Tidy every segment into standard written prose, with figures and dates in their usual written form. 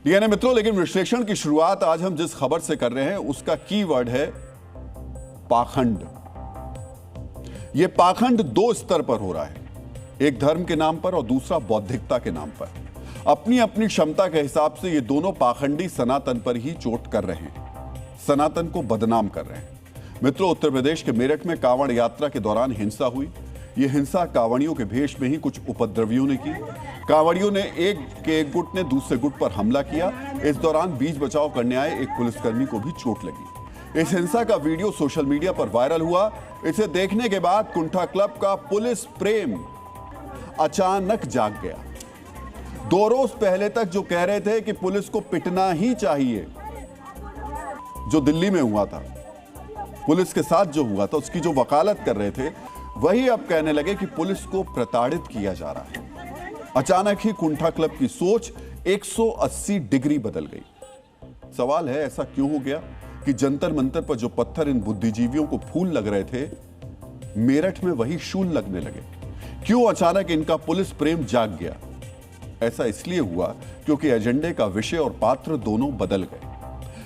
DNA मित्रों, लेकिन विश्लेषण की शुरुआत आज हम जिस खबर से कर रहे हैं उसका कीवर्ड है पाखंड। यह पाखंड दो स्तर पर हो रहा है, एक धर्म के नाम पर और दूसरा बौद्धिकता के नाम पर। अपनी अपनी क्षमता के हिसाब से ये दोनों पाखंडी सनातन पर ही चोट कर रहे हैं, सनातन को बदनाम कर रहे हैं। मित्रों, उत्तर प्रदेश के मेरठ में कांवड़ यात्रा के दौरान हिंसा हुई। यह हिंसा कांवड़ियों के भेष में ही कुछ उपद्रवियों ने की। कांवड़ियों ने एक गुट ने दूसरे गुट पर हमला किया। इस दौरान बीच बचाव करने आए एक पुलिसकर्मी को भी चोट लगी। इस हिंसा का वीडियो सोशल मीडिया पर वायरल हुआ। इसे देखने के बाद कुंठा क्लब का पुलिस प्रेम अचानक जाग गया। 2 रोज पहले तक जो कह रहे थे कि पुलिस को पिटना ही चाहिए, जो दिल्ली में हुआ था, पुलिस के साथ जो हुआ था, उसकी जो वकालत कर रहे थे, वही अब कहने लगे कि पुलिस को प्रताड़ित किया जा रहा है। अचानक ही कुंठा क्लब की सोच 180 डिग्री बदल गई। सवाल है, ऐसा क्यों हो गया कि जंतर मंतर पर जो पत्थर इन बुद्धिजीवियों को फूल लग रहे थे, मेरठ में वही शूल लगने लगे? क्यों अचानक इनका पुलिस प्रेम जाग गया? ऐसा इसलिए हुआ क्योंकि एजेंडे का विषय और पात्र दोनों बदल गए।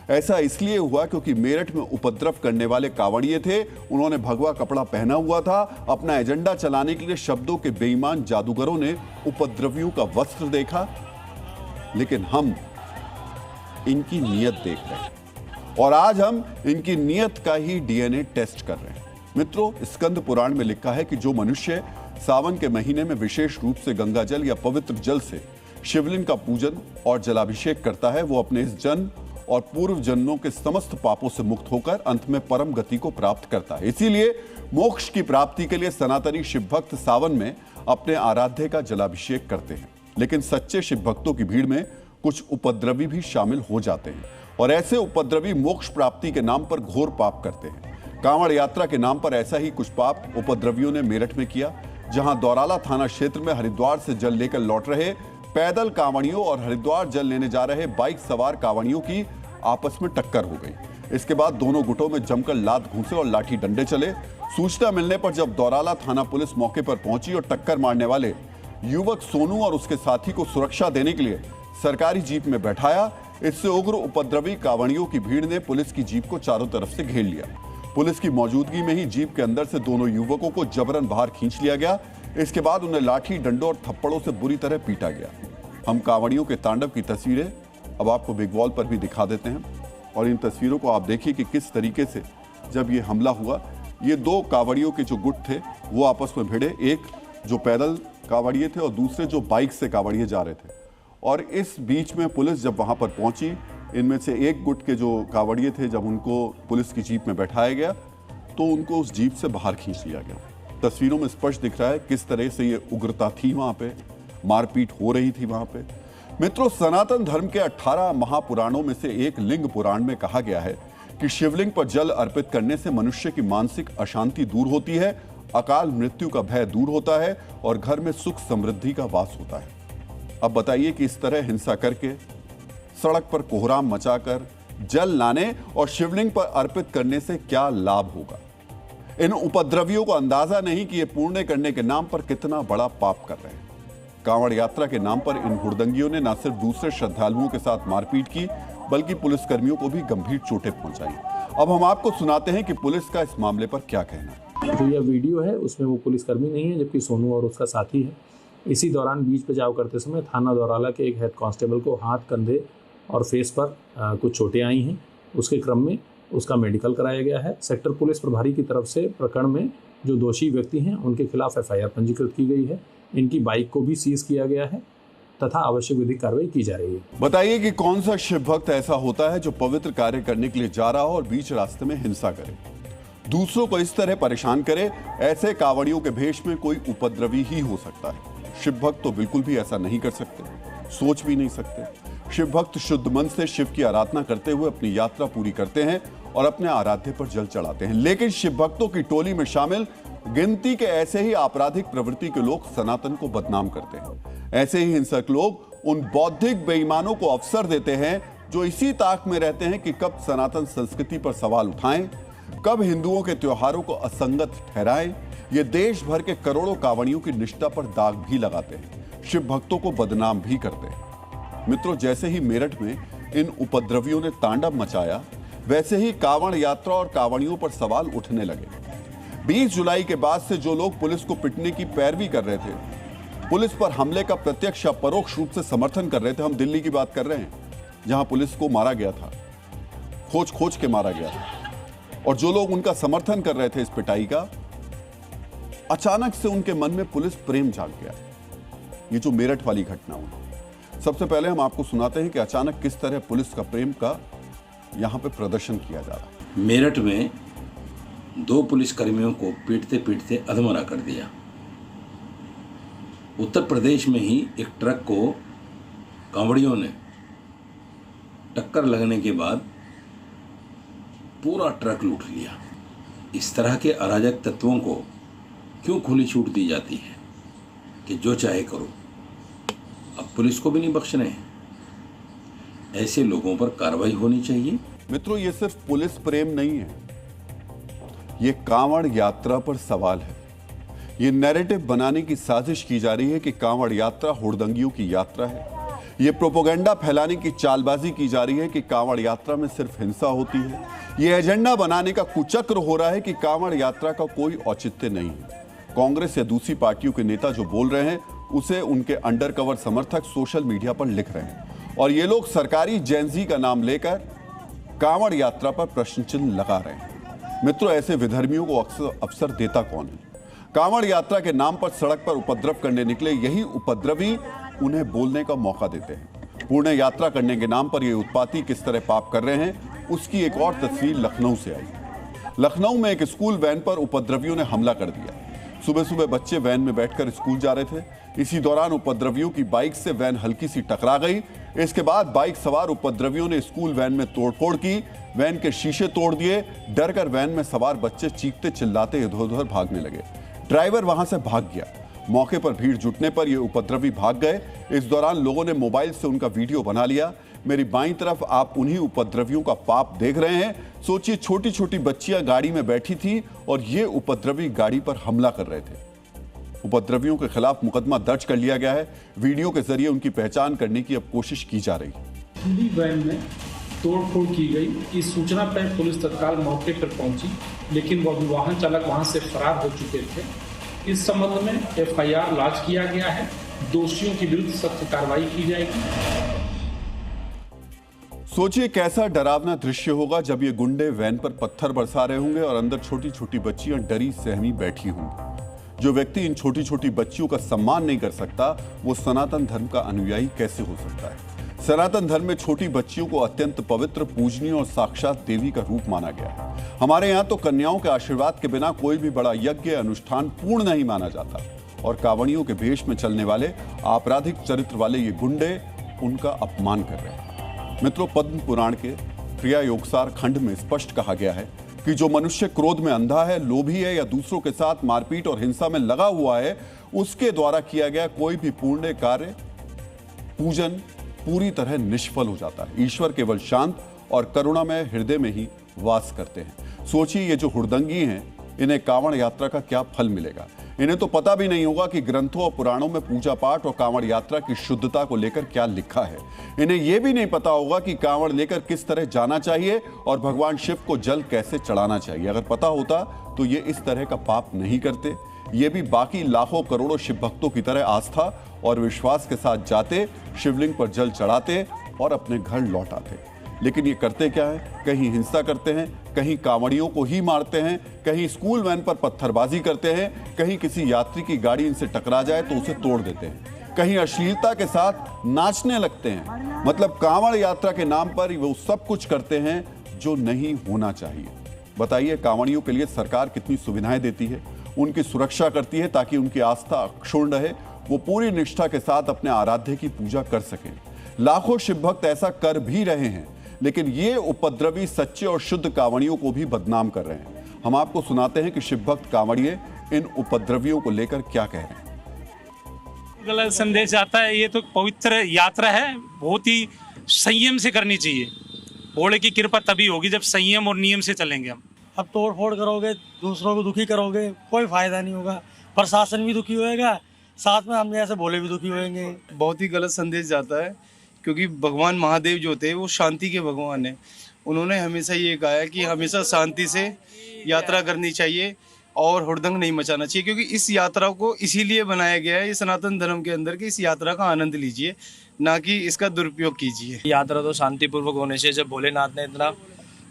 ऐसा इसलिए हुआ क्योंकि मेरठ में उपद्रव करने वाले कांवड़िए थे। उन्होंने भगवा कपड़ा पहना हुआ था। अपना एजेंडा चलाने के लिए शब्दों के बेईमान जादूगरों ने उपद्रवियों का वस्त्र देखा। लेकिन हम इनकी नियत देख रहे हैं और आज हम इनकी नियत का ही डीएनए टेस्ट कर रहे हैं। मित्रों, स्कंद पुराण में लिखा है कि जो मनुष्य सावन के महीने में विशेष रूप से गंगा जल या पवित्र जल से शिवलिंग का पूजन और जलाभिषेक करता है, वो अपने इस जन्म और पूर्व जन्मों के समस्त पापों से मुक्त होकर अंत में परम गति को प्राप्त करता है। इसीलिए मोक्ष की प्राप्ति के लिए सनातनी शिव भक्त सावन में अपने आराध्य का जलाभिषेक करते हैं। लेकिन सच्चे शिव भक्तों की भीड़ में कुछ उपद्रवी भी शामिल हो जाते हैं और ऐसे उपद्रवी मोक्ष प्राप्ति के नाम पर घोर पाप करते हैं। कांवड़ यात्रा के नाम पर ऐसा ही कुछ पाप उपद्रवियों ने मेरठ में किया, जहां दौराला थाना क्षेत्र में हरिद्वार से जल लेकर लौट रहे पैदल कांवड़ियों और हरिद्वार जल लेने जा रहे बाइक सवार कांवड़ियों की आपस में टक्कर हो गई। इसके बाद दोनों गुटों में जमकर लात घूंसे और लाठी डंडे चले। सूचना मिलने पर जब दौराला थाना पुलिस मौके पर पहुंची और टक्कर मारने वाले युवक सोनू और उसके साथी को सुरक्षा देने के लिए सरकारी जीप में बैठाया, इससे उग्र उपद्रवी कांवड़ियों की भीड़ ने पुलिस की जीप को चारों तरफ से घेर लिया। पुलिस की मौजूदगी में ही जीप के अंदर से दोनों युवकों को जबरन बाहर खींच लिया गया। इसके बाद उन्हें लाठी, डंडों और थप्पड़ों से बुरी तरह पीटा गया। हम कांवड़ियों के तांडव की तस्वीरें अब आपको बिग वॉल पर भी दिखा देते हैं और इन तस्वीरों को आप देखिए कि किस तरीके से जब ये हमला हुआ, ये 2 कांवड़ियों के जो गुट थे वो आपस में भिड़े। एक जो पैदल कांवड़िए थे और दूसरे जो बाइक से कांवड़िए जा रहे थे। और इस बीच में पुलिस जब वहां पर पहुंची, इनमें से एक गुट के जो कांवड़िए थे, जब उनको पुलिस की जीप में बैठाया गया तो उनको उस जीप से बाहर खींच लिया गया। तस्वीरों में स्पष्ट दिख रहा है किस तरह से ये उग्रता थी, वहां पे मारपीट हो रही थी वहां पे। मित्रों, सनातन धर्म के 18 महापुराणों में से एक लिंग पुराण में कहा गया है कि शिवलिंग पर जल अर्पित करने से मनुष्य की मानसिक अशांति दूर होती है, अकाल मृत्यु का भय दूर होता है और घर में सुख समृद्धि का वास होता है। अब बताइए कि इस तरह हिंसा करके, सड़क पर कोहराम मचाकर जल लाने और शिवलिंग पर अर्पित करने से क्या लाभ होगा? इन उपद्रवियों को अंदाजा नहीं कि ये पुण्य करने के नाम पर कितना बड़ा पाप कर रहे हैं। कांवड़ यात्रा के नाम पर इन हुड़दंगियों ने न सिर्फ दूसरे श्रद्धालुओं के साथ मारपीट की, बल्कि पुलिसकर्मियों को भी गंभीर चोटें पहुंचाई। अब हम आपको सुनाते हैं कि पुलिस का इस मामले पर क्या कहना है। जो यह वीडियो है उसमें वो पुलिसकर्मी नहीं है, जबकि सोनू और उसका साथी है। इसी दौरान बीच बचाव करते समय थाना दौराला के एक हेड कांस्टेबल को हाथ, कंधे और फेस पर कुछ चोटें आई हैं। उसके क्रम में उसका मेडिकल कराया गया है। सेक्टर पुलिस प्रभारी की तरफ से प्रकरण में जो दोषी व्यक्ति हैं उनके खिलाफ एफआईआर पंजीकृत की गई है। इनकी बाइक को भी सीज किया गया है तथा आवश्यक विधिक कार्रवाई की जा रही है। बताइए कि कौन सा शिव भक्त ऐसा होता है जो पवित्र कार्य करने के लिए जा रहा हो और बीच रास्ते में हिंसा करे, दूसरों को इस तरह परेशान करे? ऐसे कांवड़ियों के भेष में कोई उपद्रवी ही हो सकता है। शिव भक्त तो बिल्कुल भी ऐसा नहीं कर सकते, सोच भी नहीं सकते। शिव भक्त शुद्ध मन से शिव की आराधना करते हुए अपनी यात्रा पूरी करते हैं और अपने आराध्य पर जल चढ़ाते हैं। लेकिन शिव भक्तों की टोली में शामिल गिनती के ऐसे ही आपराधिक प्रवृत्ति के लोग सनातन को बदनाम करते हैं। ऐसे ही हिंसक लोग उन बौद्धिक बेईमानों को अवसर देते हैं जो इसी ताक में रहते हैं कि कब सनातन संस्कृति पर सवाल उठाएं, कब हिंदुओं के त्योहारों को असंगत ठहराएं। ये देश भर के करोड़ों कांवड़ियों की निष्ठा पर दाग भी लगाते हैं, शिव भक्तों को बदनाम भी करते हैं। मित्रों, जैसे ही मेरठ में इन उपद्रवियों ने तांडव मचाया, वैसे ही कांवड़ यात्रा और कांवड़ियों पर सवाल उठने लगे। 20 जुलाई के बाद से जो लोग पुलिस को पिटने की पैरवी कर रहे थे, पुलिस पर हमले का प्रत्यक्ष या परोक्ष रूप से समर्थन कर रहे थे, हम दिल्ली की बात कर रहे हैं जहां पुलिस को मारा गया था, खोज खोज के मारा गया था, और जो लोग उनका समर्थन कर रहे थे इस पिटाई का, अचानक से उनके मन में पुलिस प्रेम जाग गया। ये जो मेरठ वाली घटना हुई, सबसे पहले हम आपको सुनाते हैं कि अचानक किस तरह पुलिस का प्रेम का यहां पे प्रदर्शन किया जा रहा है। मेरठ में 2 पुलिसकर्मियों को पीटते पीटते अधमरा कर दिया। उत्तर प्रदेश में ही एक ट्रक को कांवड़ियों ने टक्कर लगने के बाद पूरा ट्रक लूट लिया। इस तरह के अराजक तत्वों को क्यों खुली छूट दी जाती है कि जो चाहे करो? अब पुलिस को भी नहीं बख्शने हैं। ऐसे लोगों पर कार्रवाई होनी चाहिए। मित्रों, ये सिर्फ पुलिस प्रेम नहीं है, ये कांवड़ यात्रा पर सवाल है। ये नैरेटिव बनाने की साजिश की जा रही है कि कांवड़ यात्रा हुड़दंगियों की यात्रा है। ये प्रोपेगेंडा फैलाने की चालबाजी की जा रही है कि कांवड़ यात्रा में सिर्फ हिंसा होती है। ये एजेंडा बनाने का कुचक्र हो रहा है कि कांवड़ यात्रा का कोई औचित्य नहीं है। कांग्रेस या दूसरी पार्टियों के नेता जो बोल रहे हैं, उसे उनके अंडरकवर समर्थक सोशल मीडिया पर लिख रहे हैं, और ये लोग सरकारी जेनजी का नाम लेकर कांवड़ यात्रा पर प्रश्न चिन्ह लगा रहे हैं। मित्रों, ऐसे विधर्मियों को अवसर देता कौन है? कांवड़ यात्रा के नाम पर सड़क पर उपद्रव करने निकले यही उपद्रवी उन्हें बोलने का मौका देते हैं। पुण्य यात्रा करने के नाम पर ये उत्पाती किस तरह पाप कर रहे हैं, उसकी एक और तस्वीर लखनऊ से आई। लखनऊ में एक स्कूल वैन पर उपद्रवियों ने हमला कर दिया। सुबह सुबह बच्चे वैन में बैठकर स्कूल जा रहे थे। इसी दौरान उपद्रवियों की बाइक से वैन हल्की सी टकरा गई। इसके बाद बाइक सवार उपद्रवियों ने स्कूल वैन में तोड़फोड़ की, वैन के शीशे तोड़ दिए। डरकर वैन में सवार बच्चे चीखते चिल्लाते इधर उधर भागने लगे। ड्राइवर वहां से भाग गया। मौके पर भीड़ जुटने पर ये उपद्रवी भाग गए। इस दौरान लोगों ने मोबाइल से उनका वीडियो बना लिया। मेरी बाईं तरफ आप उन्हीं उपद्रवियों का पाप देख रहे हैं। सोचिए, छोटी छोटी बच्चियां गाड़ी में बैठी थी और ये उपद्रवी गाड़ी पर हमला कर रहे थे। उपद्रवियों के खिलाफ मुकदमा दर्ज कर लिया गया है। वीडियो के जरिए उनकी पहचान करने की अब कोशिश की जा रही है। पूरी वैन में तोड़फोड़ की गई। इस सूचना पर पुलिस तत्काल मौके पर पहुंची, लेकिन वह वाहन चालक वहां से फरार हो चुके थे। इस संबंध में FIR लॉन्च किया गया है। दोषियों के विरुद्ध सख्त कार्रवाई की जाएगी। सोचिए कैसा डरावना दृश्य होगा जब ये गुंडे वैन पर पत्थर बरसा रहे होंगे और अंदर छोटी छोटी बच्चियां डरी सहमी बैठी होंगी। जो व्यक्ति इन छोटी छोटी बच्चियों का सम्मान नहीं कर सकता, वो सनातन धर्म का अनुयायी कैसे हो सकता है? सनातन धर्म में छोटी बच्चियों को अत्यंत पवित्र, पूजनीय और साक्षात देवी का रूप माना गया है। हमारे यहाँ तो कन्याओं के आशीर्वाद के बिना कोई भी बड़ा यज्ञ अनुष्ठान पूर्ण नहीं माना जाता, और कांवड़ियों के भेष में चलने वाले आपराधिक चरित्र वाले ये गुंडे उनका अपमान कर रहे हैं। मित्रों, पद्म पुराण के क्रिया योगसार खंड में स्पष्ट कहा गया है कि जो मनुष्य क्रोध में अंधा है, लोभी है या दूसरों के साथ मारपीट और हिंसा में लगा हुआ है, उसके द्वारा किया गया कोई भी पुण्य कार्य, पूजन पूरी तरह निष्फल हो जाता है। ईश्वर केवल शांत और करुणामय हृदय में ही वास करते हैं। सोचिए, ये जो हुड़दंगी हैं, इन्हें कांवड़ यात्रा का क्या फल मिलेगा? इन्हें तो पता भी नहीं होगा कि ग्रंथों और पुराणों में पूजा पाठ और कांवड़ यात्रा की शुद्धता को लेकर क्या लिखा है। इन्हें यह भी नहीं पता होगा कि कांवड़ लेकर किस तरह जाना चाहिए और भगवान शिव को जल कैसे चढ़ाना चाहिए। अगर पता होता तो ये इस तरह का पाप नहीं करते। ये भी बाकी लाखों करोड़ों शिव भक्तों की तरह आस्था और विश्वास के साथ जाते, शिवलिंग पर जल चढ़ाते और अपने घर लौट आते। लेकिन ये करते क्या है? कहीं हिंसा करते हैं, कहीं कांवड़ियों को ही मारते हैं, कहीं स्कूल वैन पर पत्थरबाजी करते हैं, कहीं किसी यात्री की गाड़ी इनसे टकरा जाए तो उसे तोड़ देते हैं, कहीं अश्लीलता के साथ नाचने लगते हैं। मतलब कांवड़ यात्रा के नाम पर वो सब कुछ करते हैं जो नहीं होना चाहिए। बताइए, कांवड़ियों के लिए सरकार कितनी सुविधाएं देती है, उनकी सुरक्षा करती है ताकि उनकी आस्था अक्षुण्ण रहे, वो पूरी निष्ठा के साथ अपने आराध्य की पूजा कर सकें। लाखों शिव भक्त ऐसा कर भी रहे हैं, लेकिन ये उपद्रवी सच्चे और शुद्ध कांवड़ियों को भी बदनाम कर रहे हैं। हम आपको सुनाते हैं कि शिव भक्त कांवड़िए इन उपद्रवियों को लेकर क्या कह रहे हैं। गलत संदेश जाता है। ये तो पवित्र यात्रा है, बहुत ही संयम से करनी चाहिए। भोले की कृपा तभी होगी जब संयम और नियम से चलेंगे हम। अब तोड़ फोड़ करोगे, दूसरों को दुखी करोगे, कोई फायदा नहीं होगा। प्रशासन भी दुखी होएगा, साथ में हम जैसे भोले भी दुखी होएंगे। बहुत ही गलत संदेश जाता है क्योंकि भगवान महादेव जो थे वो शांति के भगवान हैं। उन्होंने हमेशा ये कहा है कि हमेशा शांति से यात्रा करनी चाहिए और हुड़दंग नहीं मचाना चाहिए, क्योंकि इस यात्रा को इसीलिए बनाया गया है, ये सनातन धर्म के अंदर कि इस यात्रा का आनंद लीजिए, ना कि इसका दुरुपयोग कीजिए। यात्रा तो शांतिपूर्वक होने से, जब भोलेनाथ ने इतना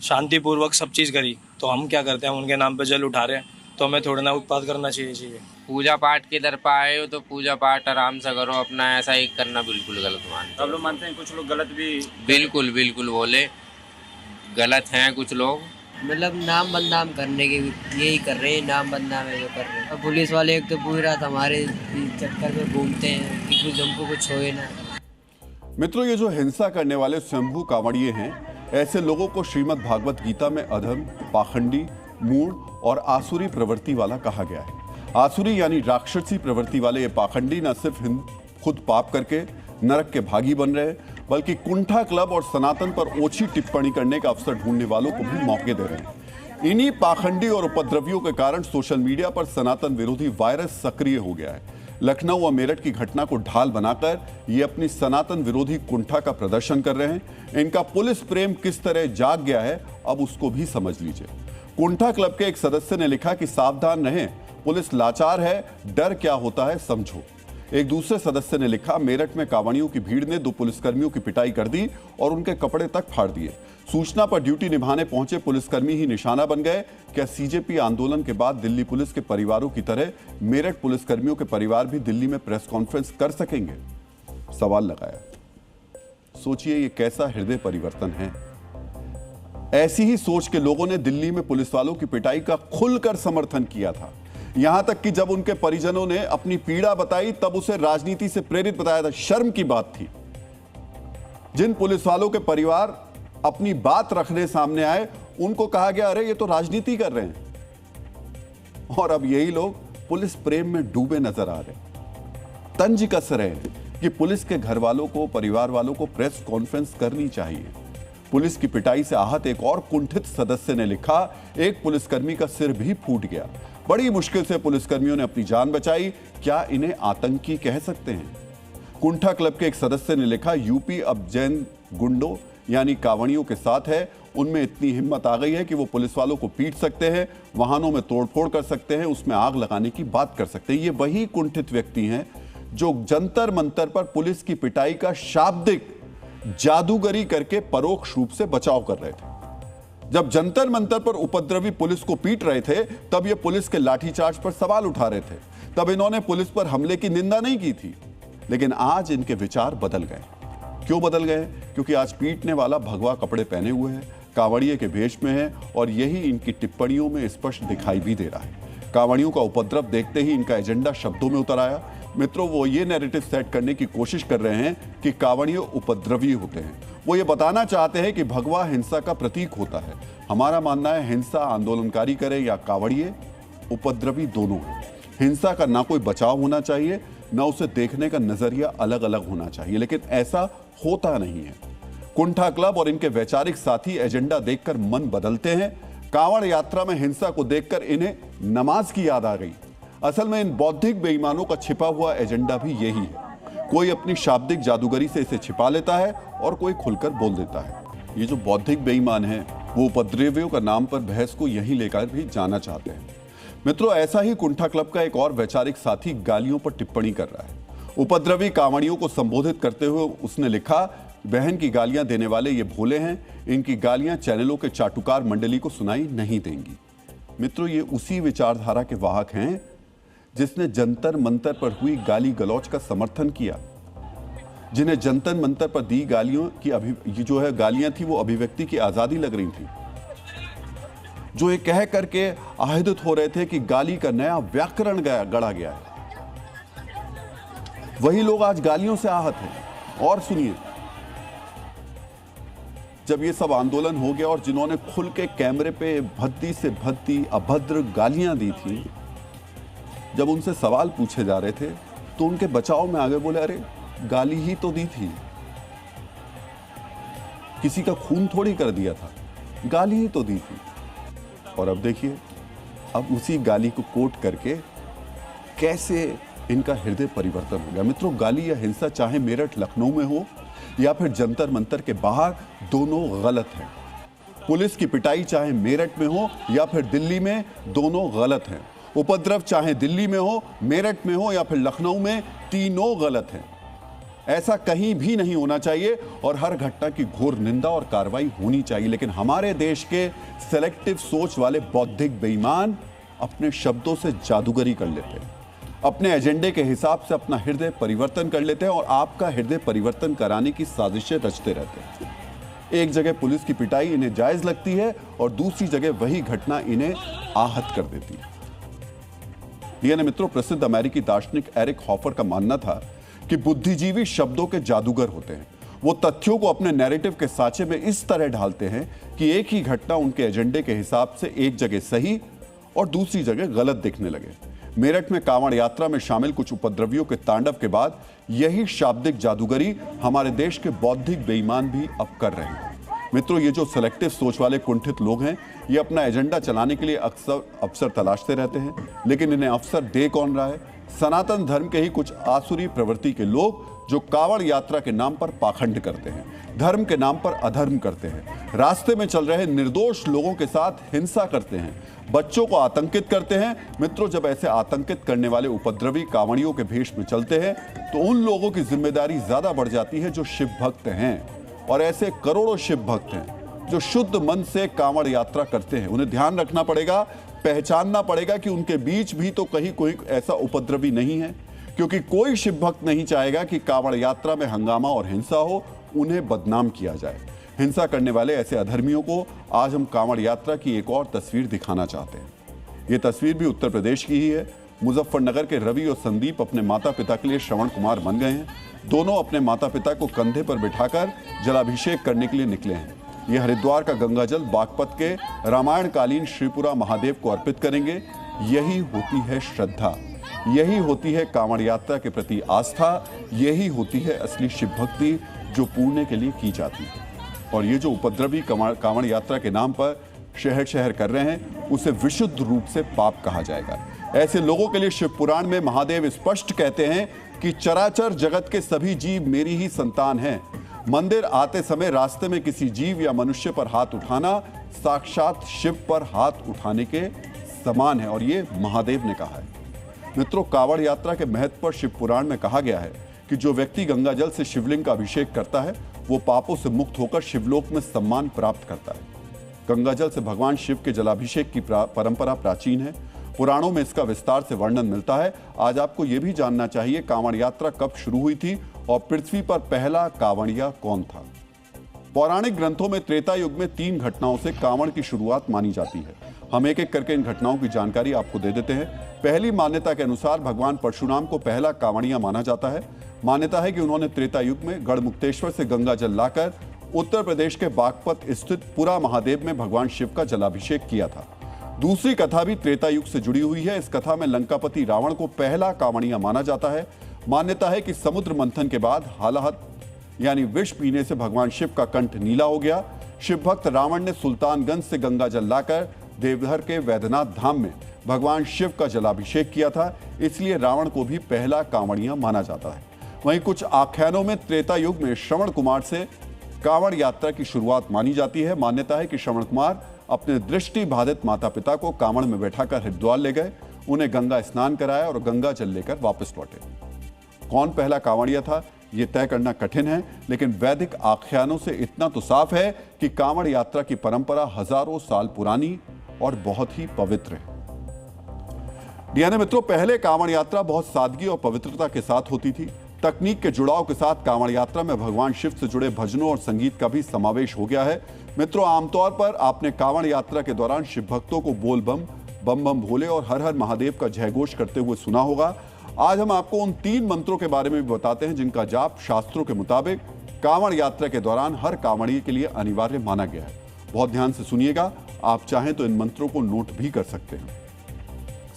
शांतिपूर्वक सब चीज़ करी तो हम क्या करते हैं, उनके नाम पे जल उठा रहे हैं, तो हमें थोड़ा ना उत्पाद करना चाहिए। पूजा पाठ के दर पर आए हो तो पूजा पाठ आराम से करो अपना, ऐसा ही करना बिल्कुल गलत मानते। आप लोग मानते हैं कुछ लोग गलत भी? बिल्कुल बिल्कुल बोले गलत हैं कुछ लोग, मतलब नाम बदनाम करने के यही कर रहे हैं, नाम बदनाम है जो कर रहे हैं। पुलिस वाले एक तो पूरी रात हमारे चक्कर में घूमते हैं कि कुछ हमको कुछ होए ना। मित्रों, ये जो हिंसा करने वाले स्वयंभू कांवड़िए हैं, ऐसे लोगों को श्रीमद् भागवत गीता में अधम, पाखंडी, मूढ़ और आसुरी प्रवृत्ति वाला कहा गया है। आसुरी यानी राक्षसी प्रवृत्ति वाले ये पाखंडी न सिर्फ खुद पाप करके नरक के भागी बन रहे, बल्कि कुंठा क्लब और सनातन पर ओछी टिप्पणी करने का अवसर ढूंढने वालों को भी मौके दे रहे हैं। इन्हीं पाखंडी और उपद्रवियों के कारण सोशल मीडिया पर सनातन विरोधी वायरस सक्रिय हो गया है। लखनऊ और मेरठ की घटना को ढाल बनाकर ये अपनी सनातन विरोधी कुंठा का प्रदर्शन कर रहे हैं। इनका पुलिस प्रेम किस तरह जाग गया है, अब उसको भी समझ लीजिए। कुंठा क्लब के एक सदस्य ने लिखा कि सावधान रहें, पुलिस लाचार है, डर क्या होता है समझो। एक दूसरे सदस्य ने लिखा, मेरठ में कांवड़ियों की भीड़ ने 2 पुलिसकर्मियों की पिटाई कर दी और उनके कपड़े तक फाड़ दिए। सूचना पर ड्यूटी निभाने पहुंचे पुलिसकर्मी ही निशाना बन गए। क्या सीजेपी आंदोलन के बाद दिल्ली पुलिस के परिवारों की तरह मेरठ पुलिसकर्मियों के परिवार भी दिल्ली में प्रेस कॉन्फ्रेंस कर सकेंगे? सवाल लगाया। सोचिए ये कैसा हृदय परिवर्तन है। ऐसी ही सोच के लोगों ने दिल्ली में पुलिस वालों की पिटाई का खुलकर समर्थन किया था। यहां तक कि जब उनके परिजनों ने अपनी पीड़ा बताई तब उसे राजनीति से प्रेरित बताया था। शर्म की बात थी। जिन पुलिस वालों के परिवार अपनी बात रखने सामने आए, उनको कहा गया अरे ये तो राजनीति कर रहे हैं। और अब यही लोग पुलिस प्रेम में डूबे नजर आ रहे हैं। तंज कस रहे हैं कि पुलिस के घर वालों को, परिवार वालों को प्रेस कॉन्फ्रेंस करनी चाहिए। पुलिस की पिटाई से आहत एक और कुंठित सदस्य ने लिखा, एक पुलिसकर्मी का सिर भी फूट गया। बड़ी मुश्किल से पुलिसकर्मियों ने अपनी जान बचाई। क्या इन्हें आतंकी कह सकते हैं? कुंठा क्लब के एक सदस्य ने लिखा, यूपी अब जैन गुंडों यानी कांवड़ियों के साथ है। उनमें इतनी हिम्मत आ गई है कि वो पुलिस वालों को पीट सकते हैं, वाहनों में तोड़फोड़ कर सकते हैं, उसमें आग लगाने की बात कर सकते हैं। ये वही कुंठित व्यक्ति हैं जो जंतर मंतर पर पुलिस की पिटाई का शाब्दिक जादूगरी करके परोक्ष रूप से बचाव कर रहे थे। जब जंतर मंतर पर उपद्रवी पुलिस को पीट रहे थे, तब ये पुलिस के लाठीचार्ज पर सवाल उठा रहे थे। तब इन्होंने पुलिस पर हमले की निंदा नहीं की थी। लेकिन आज इनके विचार बदल गए। क्यों बदल गए? क्योंकि आज पीटने वाला भगवा कपड़े पहने हुए है, कांवड़िए के भेष में है, और यही इनकी टिप्पणियों में स्पष्ट दिखाई भी दे रहा है। कांवड़ियों का उपद्रव देखते ही इनका एजेंडा शब्दों में उतर आया। मित्रों, वो ये नैरेटिव सेट करने की कोशिश कर रहे हैं कि कांवड़िए उपद्रवी होते हैं। वो ये बताना चाहते हैं कि भगवा हिंसा का प्रतीक होता है। हमारा मानना है हिंसा आंदोलनकारी करे या कांवड़िए, उपद्रवी दोनों है। हिंसा का ना कोई बचाव होना चाहिए, ना उसे देखने का नजरिया अलग अलग होना चाहिए, लेकिन ऐसा होता नहीं है। कुंठा क्लब और इनके वैचारिक साथी एजेंडा देखकर मन बदलते हैं। कांवड़ यात्रा में हिंसा को देखकर इन्हें नमाज की याद आ गई। असल में इन बौद्धिक बेईमानों का छिपा हुआ एजेंडा भी यही है। कोई अपनी शाब्दिक जादूगरी से इसे छिपा लेता है और कोई खुलकर बोल देता है। ये जो बौद्धिक बेईमान है, वो उपद्रवियों का नाम पर बहस को यहीं लेकर भी जाना चाहते हैं। मित्रों, ऐसा ही कुंठा क्लब का एक और वैचारिक साथी गालियों पर टिप्पणी कर रहा है। उपद्रवी कांवड़ियों को संबोधित करते हुए उसने लिखा, बहन की गालियां देने वाले ये भोले हैं, इनकी गालियां चैनलों के चाटुकार मंडली को सुनाई नहीं देंगी। मित्रों, ये उसी विचारधारा के वाहक हैं जिसने जंतर मंतर पर हुई गाली गलौज का समर्थन किया, जिन्हें जंतर मंतर पर दी गालियों की जो है गालियां थी वो अभिव्यक्ति की आजादी लग रही थी, जो ये कह करके आहिदित हो रहे थे कि गाली का नया व्याकरण गढ़ा गया है। वही लोग आज गालियों से आहत हैं। और सुनिए, जब ये सब आंदोलन हो गया और जिन्होंने खुल के कैमरे पे भद्दी से भद्दी अभद्र गालियां दी थी, जब उनसे सवाल पूछे जा रहे थे तो उनके बचाव में आगे बोले, अरे गाली ही तो दी थी, किसी का खून थोड़ी कर दिया था, गाली ही तो दी थी। और अब देखिए, अब उसी गाली को कोट करके कैसे इनका हृदय परिवर्तन हो गया। मित्रों, गाली या हिंसा चाहे मेरठ लखनऊ में हो या फिर जंतर मंतर के बाहर, दोनों गलत है। पुलिस की पिटाई चाहे मेरठ में हो या फिर दिल्ली में, दोनों गलत है। उपद्रव चाहे दिल्ली में हो, मेरठ में हो या फिर लखनऊ में, तीनों गलत हैं। ऐसा कहीं भी नहीं होना चाहिए और हर घटना की घोर निंदा और कार्रवाई होनी चाहिए। लेकिन हमारे देश के सेलेक्टिव सोच वाले बौद्धिक बेईमान अपने शब्दों से जादूगरी कर लेते हैं, अपने एजेंडे के हिसाब से अपना हृदय परिवर्तन कर लेते हैं और आपका हृदय परिवर्तन कराने की साजिशें रचते रहते हैं। एक जगह पुलिस की पिटाई इन्हें जायज लगती है और दूसरी जगह वही घटना इन्हें आहत कर देती है। यानी मित्रों, प्रसिद्ध अमेरिकी दार्शनिक एरिक हॉफर का मानना था कि बुद्धिजीवी शब्दों के जादूगर होते हैं। वो तथ्यों को अपने नैरेटिव के साँचे में इस तरह ढालते हैं कि एक ही घटना उनके एजेंडे के हिसाब से एक जगह सही और दूसरी जगह गलत दिखने लगे। मेरठ में कांवड़ यात्रा में शामिल कुछ उपद्रवियों के तांडव के बाद यही शाब्दिक जादूगरी हमारे देश के बौद्धिक बेईमान भी अब कर रहे हैं। मित्रों, ये जो सेलेक्टिव सोच वाले कुंठित लोग हैं, ये अपना एजेंडा चलाने के लिए अक्सर अवसर तलाशते रहते हैं, लेकिन इन्हें अवसर दे कौन रहा है? सनातन धर्म के ही कुछ आसुरी प्रवृत्ति के लोग जो कांवड़ यात्रा के नाम पर पाखंड करते हैं, धर्म के नाम पर अधर्म करते हैं, रास्ते में चल रहे निर्दोष लोगों के साथ हिंसा करते हैं, बच्चों को आतंकित करते हैं। मित्रों, जब ऐसे आतंकित करने वाले उपद्रवी कांवड़ियों के भेष में चलते हैं तो उन लोगों की जिम्मेदारी ज्यादा बढ़ जाती है जो शिव भक्त हैं। और ऐसे करोड़ों शिव भक्त हैं जो शुद्ध मन से कांवड़ यात्रा करते हैं। उन्हें ध्यान रखना पड़ेगा, पहचानना पड़ेगा कि उनके बीच भी तो कहीं कोई ऐसा उपद्रवी नहीं है, क्योंकि कोई शिव भक्त नहीं चाहेगा कि कांवड़ यात्रा में हंगामा और हिंसा हो, उन्हें बदनाम किया जाए। हिंसा करने वाले ऐसे अधर्मियों को आज हम कांवड़ यात्रा की एक और तस्वीर दिखाना चाहते हैं। ये तस्वीर भी उत्तर प्रदेश की ही है। मुजफ्फरनगर के रवि और संदीप अपने माता पिता के लिए श्रवण कुमार बन गए हैं। दोनों अपने माता पिता को कंधे पर बिठाकर जलाभिषेक करने के लिए निकले हैं। ये हरिद्वार का गंगा जल बागपत के रामायणकालीन श्रीपुरा महादेव को अर्पित करेंगे। यही होती है श्रद्धा, यही होती है कांवड़ यात्रा के प्रति आस्था, यही होती है असली शिव भक्ति जो पूर्णे के लिए की जाती है। और ये जो उपद्रवी कांवड़ यात्रा के नाम पर शहर शहर कर रहे हैं, उसे विशुद्ध रूप से पाप कहा जाएगा। ऐसे लोगों के लिए शिव पुराण में महादेव स्पष्ट कहते हैं कि चराचर जगत के सभी जीव मेरी ही संतान हैं। मंदिर आते समय रास्ते में किसी जीव या मनुष्य पर हाथ उठाना साक्षात शिव पर हाथ उठाने के समान है, और ये महादेव ने कहा है। मित्रों, कांवड़ यात्रा के महत्व पर शिव पुराण में कहा गया है कि जो व्यक्ति गंगा जल से शिवलिंग का अभिषेक करता है वो पापों से मुक्त होकर शिवलोक में सम्मान प्राप्त करता है। गंगा जल से भगवान शिव के जलाभिषेक की परंपरा प्राचीन है। पुराणों में इसका विस्तार से वर्णन मिलता है। आज आपको यह भी जानना चाहिए कांवड़ यात्रा कब शुरू हुई थी और पृथ्वी पर पहला कांवड़िया कौन था। पौराणिक ग्रंथों में त्रेता युग में 3 घटनाओं से कांवड़ की शुरुआत मानी जाती है। हम एक एक करके इन घटनाओं की जानकारी आपको दे देते हैं। पहली मान्यता के अनुसार भगवान परशुराम को पहला कांवड़िया माना जाता है। मान्यता है कि उन्होंने त्रेता युग में गढ़मुक्तेश्वर से गंगा जल लाकर उत्तर प्रदेश के बागपत स्थित पुरा महादेव में भगवान शिव का जलाभिषेक किया था। दूसरी कथा भी त्रेता युग से जुड़ी हुई है। इस कथा में लंकापति रावण को पहला कांवड़िया माना जाता है। मान्यता है कि समुद्र मंथन के बाद हालाहत यानी विष पीने से भगवान शिव का कंठ नीला हो गया। शिव भक्त रावण ने सुल्तानगंज से गंगा जल लाकर देवघर के वैद्यनाथ धाम में भगवान शिव का जलाभिषेक किया था, इसलिए रावण को भी पहला कांवड़िया माना जाता है। वहीं कुछ आख्यानों में त्रेता युग में श्रवण कुमार से कांवड़ यात्रा की शुरुआत मानी जाती है। मान्यता है कि श्रवण कुमार अपने दृष्टि बाधित माता पिता को कांवड़ में बैठाकर हरिद्वार ले गए, उन्हें गंगा स्नान कराया और गंगा जल लेकर वापस लौटे। कौन पहला कांवड़िया था ये तय करना कठिन है, लेकिन वैदिक आख्यानों से इतना तो साफ है कि कांवड़ यात्रा की परंपरा हजारों साल पुरानी और बहुत ही पवित्र है। यानी मित्रों, पहले कांवड़ यात्रा बहुत सादगी और पवित्रता के साथ होती थी। तकनीक के जुड़ाव के साथ कांवड़ यात्रा में भगवान शिव से जुड़े भजनों और संगीत का भी समावेश हो गया है। मित्रों, आमतौर पर आपने कांवड़ यात्रा के दौरान शिव भक्तों को बोल बम, बम बम भोले और हर हर महादेव का जयघोष करते हुए सुना होगा। आज हम आपको उन 3 मंत्रों के बारे में भी बताते हैं जिनका जाप शास्त्रों के मुताबिक कांवड़ यात्रा के दौरान हर कांवड़िये के लिए अनिवार्य माना गया है। बहुत ध्यान से सुनिएगा, आप चाहें तो इन मंत्रों को नोट भी कर सकते हैं।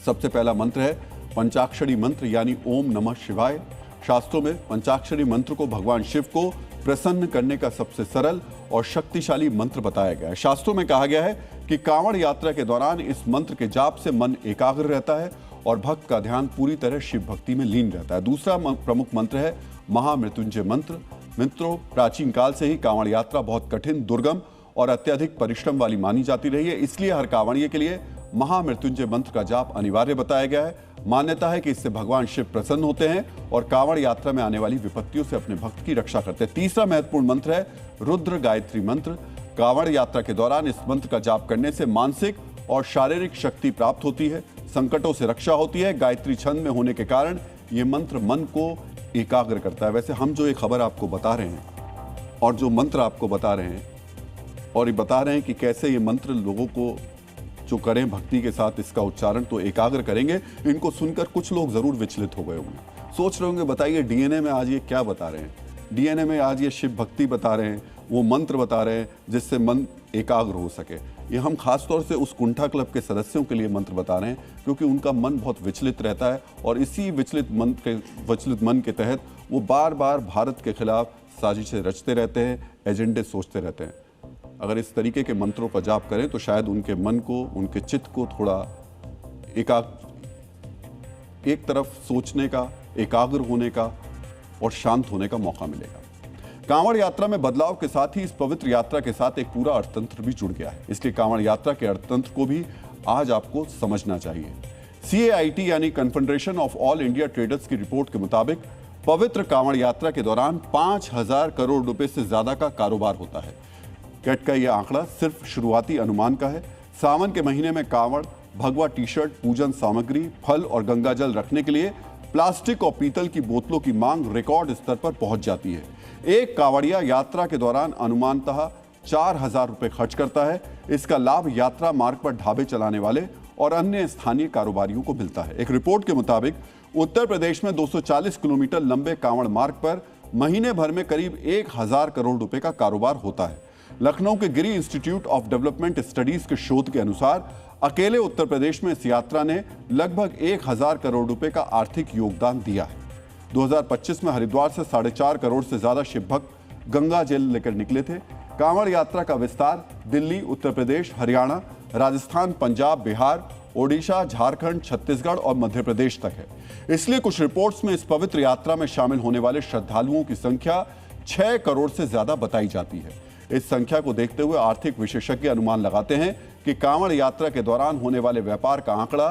सबसे पहला मंत्र है पंचाक्षरी मंत्र यानी ओम नमः शिवाय। शास्त्रों में पंचाक्षरी मंत्र को भगवान शिव को प्रसन्न करने का सबसे सरल और शक्तिशाली मंत्र बताया गया है। शास्त्रों में कहा गया है कि कांवड़ यात्रा के दौरान इस मंत्र के जाप से मन एकाग्र रहता है और भक्त का ध्यान पूरी तरह शिव भक्ति में लीन रहता है। दूसरा प्रमुख मंत्र है महामृत्युंजय मंत्र। मित्रों, प्राचीन काल से ही कांवड़ यात्रा बहुत कठिन, दुर्गम और अत्यधिक परिश्रम वाली मानी जाती रही है। इसलिए हर कांवड़िये के लिए महामृत्युंजय मंत्र का जाप अनिवार्य बताया गया है। मान्यता है कि इससे भगवान शिव प्रसन्न होते हैं और कांवड़ यात्रा में आने वाली विपत्तियों से अपने भक्त की रक्षा करते हैं। तीसरा महत्वपूर्ण मंत्र है रुद्र गायत्री मंत्र। कांवड़ यात्रा के दौरान इस मंत्र का जाप करने से मानसिक और शारीरिक शक्ति प्राप्त होती है, संकटों से रक्षा होती है। गायत्री छंद में होने के कारण यह मंत्र मन को एकाग्र करता है। वैसे हम जो ये खबर आपको बता रहे हैं और जो मंत्र आपको बता रहे हैं और ये बता रहे हैं कि कैसे ये मंत्र लोगों को जो करें भक्ति के साथ इसका उच्चारण तो एकाग्र करेंगे, इनको सुनकर कुछ लोग जरूर विचलित हो गए होंगे, सोच रहे होंगे बताइए डीएनए में आज ये क्या बता रहे हैं, डीएनए में आज ये शिव भक्ति बता रहे हैं, वो मंत्र बता रहे हैं जिससे मन एकाग्र हो सके। ये हम खासतौर से उस कुंठा क्लब के सदस्यों के लिए मंत्र बता रहे हैं क्योंकि उनका मन बहुत विचलित रहता है और इसी विचलित मन के तहत वो बार बार भारत के खिलाफ साजिशें रचते रहते हैं, एजेंडे सोचते रहते हैं। अगर इस तरीके के मंत्रों का जाप करें तो शायद उनके मन को, उनके चित्त को थोड़ा एक तरफ सोचने का, एकाग्र होने का और शांत होने का मौका मिलेगा। कांवड़ यात्रा में बदलाव के साथ ही इस पवित्र यात्रा के साथ एक पूरा अर्थतंत्र भी जुड़ गया है। इसलिए कांवड़ यात्रा के अर्थतंत्र को भी आज आपको समझना चाहिए। CAIT यानी confederation of all India traders की रिपोर्ट के मुताबिक पवित्र कांवड़ यात्रा के दौरान 5,000 करोड़ रुपए से ज्यादा का कारोबार होता है। कैट का यह आंकड़ा सिर्फ शुरुआती अनुमान का है। सावन के महीने में कांवड़, भगवा टी-शर्ट, पूजन सामग्री, फल और गंगाजल रखने के लिए प्लास्टिक और पीतल की बोतलों की मांग रिकॉर्ड स्तर पर पहुंच जाती है। एक कांवड़िया यात्रा के दौरान अनुमानतः 4,000 रुपए खर्च करता है। इसका लाभ यात्रा मार्ग पर ढाबे चलाने वाले और अन्य स्थानीय कारोबारियों को मिलता है। एक रिपोर्ट के मुताबिक उत्तर प्रदेश में 240 किलोमीटर लंबे कांवड़ मार्ग पर महीने भर में करीब 1,000 करोड़ रुपए का कारोबार होता है। लखनऊ के गिरी इंस्टीट्यूट ऑफ डेवलपमेंट स्टडीज के शोध के अनुसार अकेले उत्तर प्रदेश में इस यात्रा ने लगभग 1,000 करोड़ रुपए का आर्थिक योगदान दिया है। 2025 में हरिद्वार से 4.5 करोड़ से ज्यादा शिव भक्त गंगा जल लेकर निकले थे। कांवड़ यात्रा का विस्तार दिल्ली, उत्तर प्रदेश, हरियाणा, राजस्थान, पंजाब, बिहार, ओडिशा, झारखंड, छत्तीसगढ़ और मध्य प्रदेश तक है। इसलिए कुछ रिपोर्ट्स में इस पवित्र यात्रा में शामिल होने वाले श्रद्धालुओं की संख्या 6 करोड़ से ज्यादा बताई जाती है। इस संख्या को देखते हुए आर्थिक विशेषज्ञ अनुमान लगाते हैं कि कांवड़ यात्रा के दौरान होने वाले व्यापार का आंकड़ा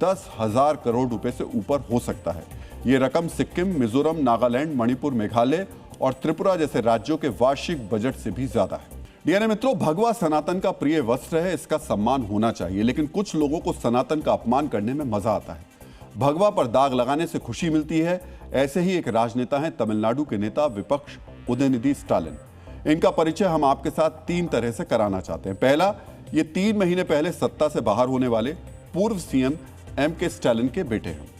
10,000 करोड़ रुपए से ऊपर हो सकता है। ये रकम सिक्किम, मिजोरम, नागालैंड, मणिपुर, मेघालय और त्रिपुरा जैसे राज्यों के वार्षिक बजट से भी ज्यादा है। डीएनए मित्रों, भगवा सनातन का प्रिय वस्त्र है, इसका सम्मान होना चाहिए, लेकिन कुछ लोगों को सनातन का अपमान करने में मजा आता है। भगवा पर दाग लगाने से खुशी मिलती है। ऐसे ही एक राजनेता हैं तमिलनाडु के नेता विपक्ष उदयनिधि स्टालिन। इनका परिचय हम आपके साथ 3 तरह से कराना चाहते हैं। पहला, ये 3 महीने पहले सत्ता से बाहर होने वाले पूर्व सीएम MK स्टालिन के बेटे हैं।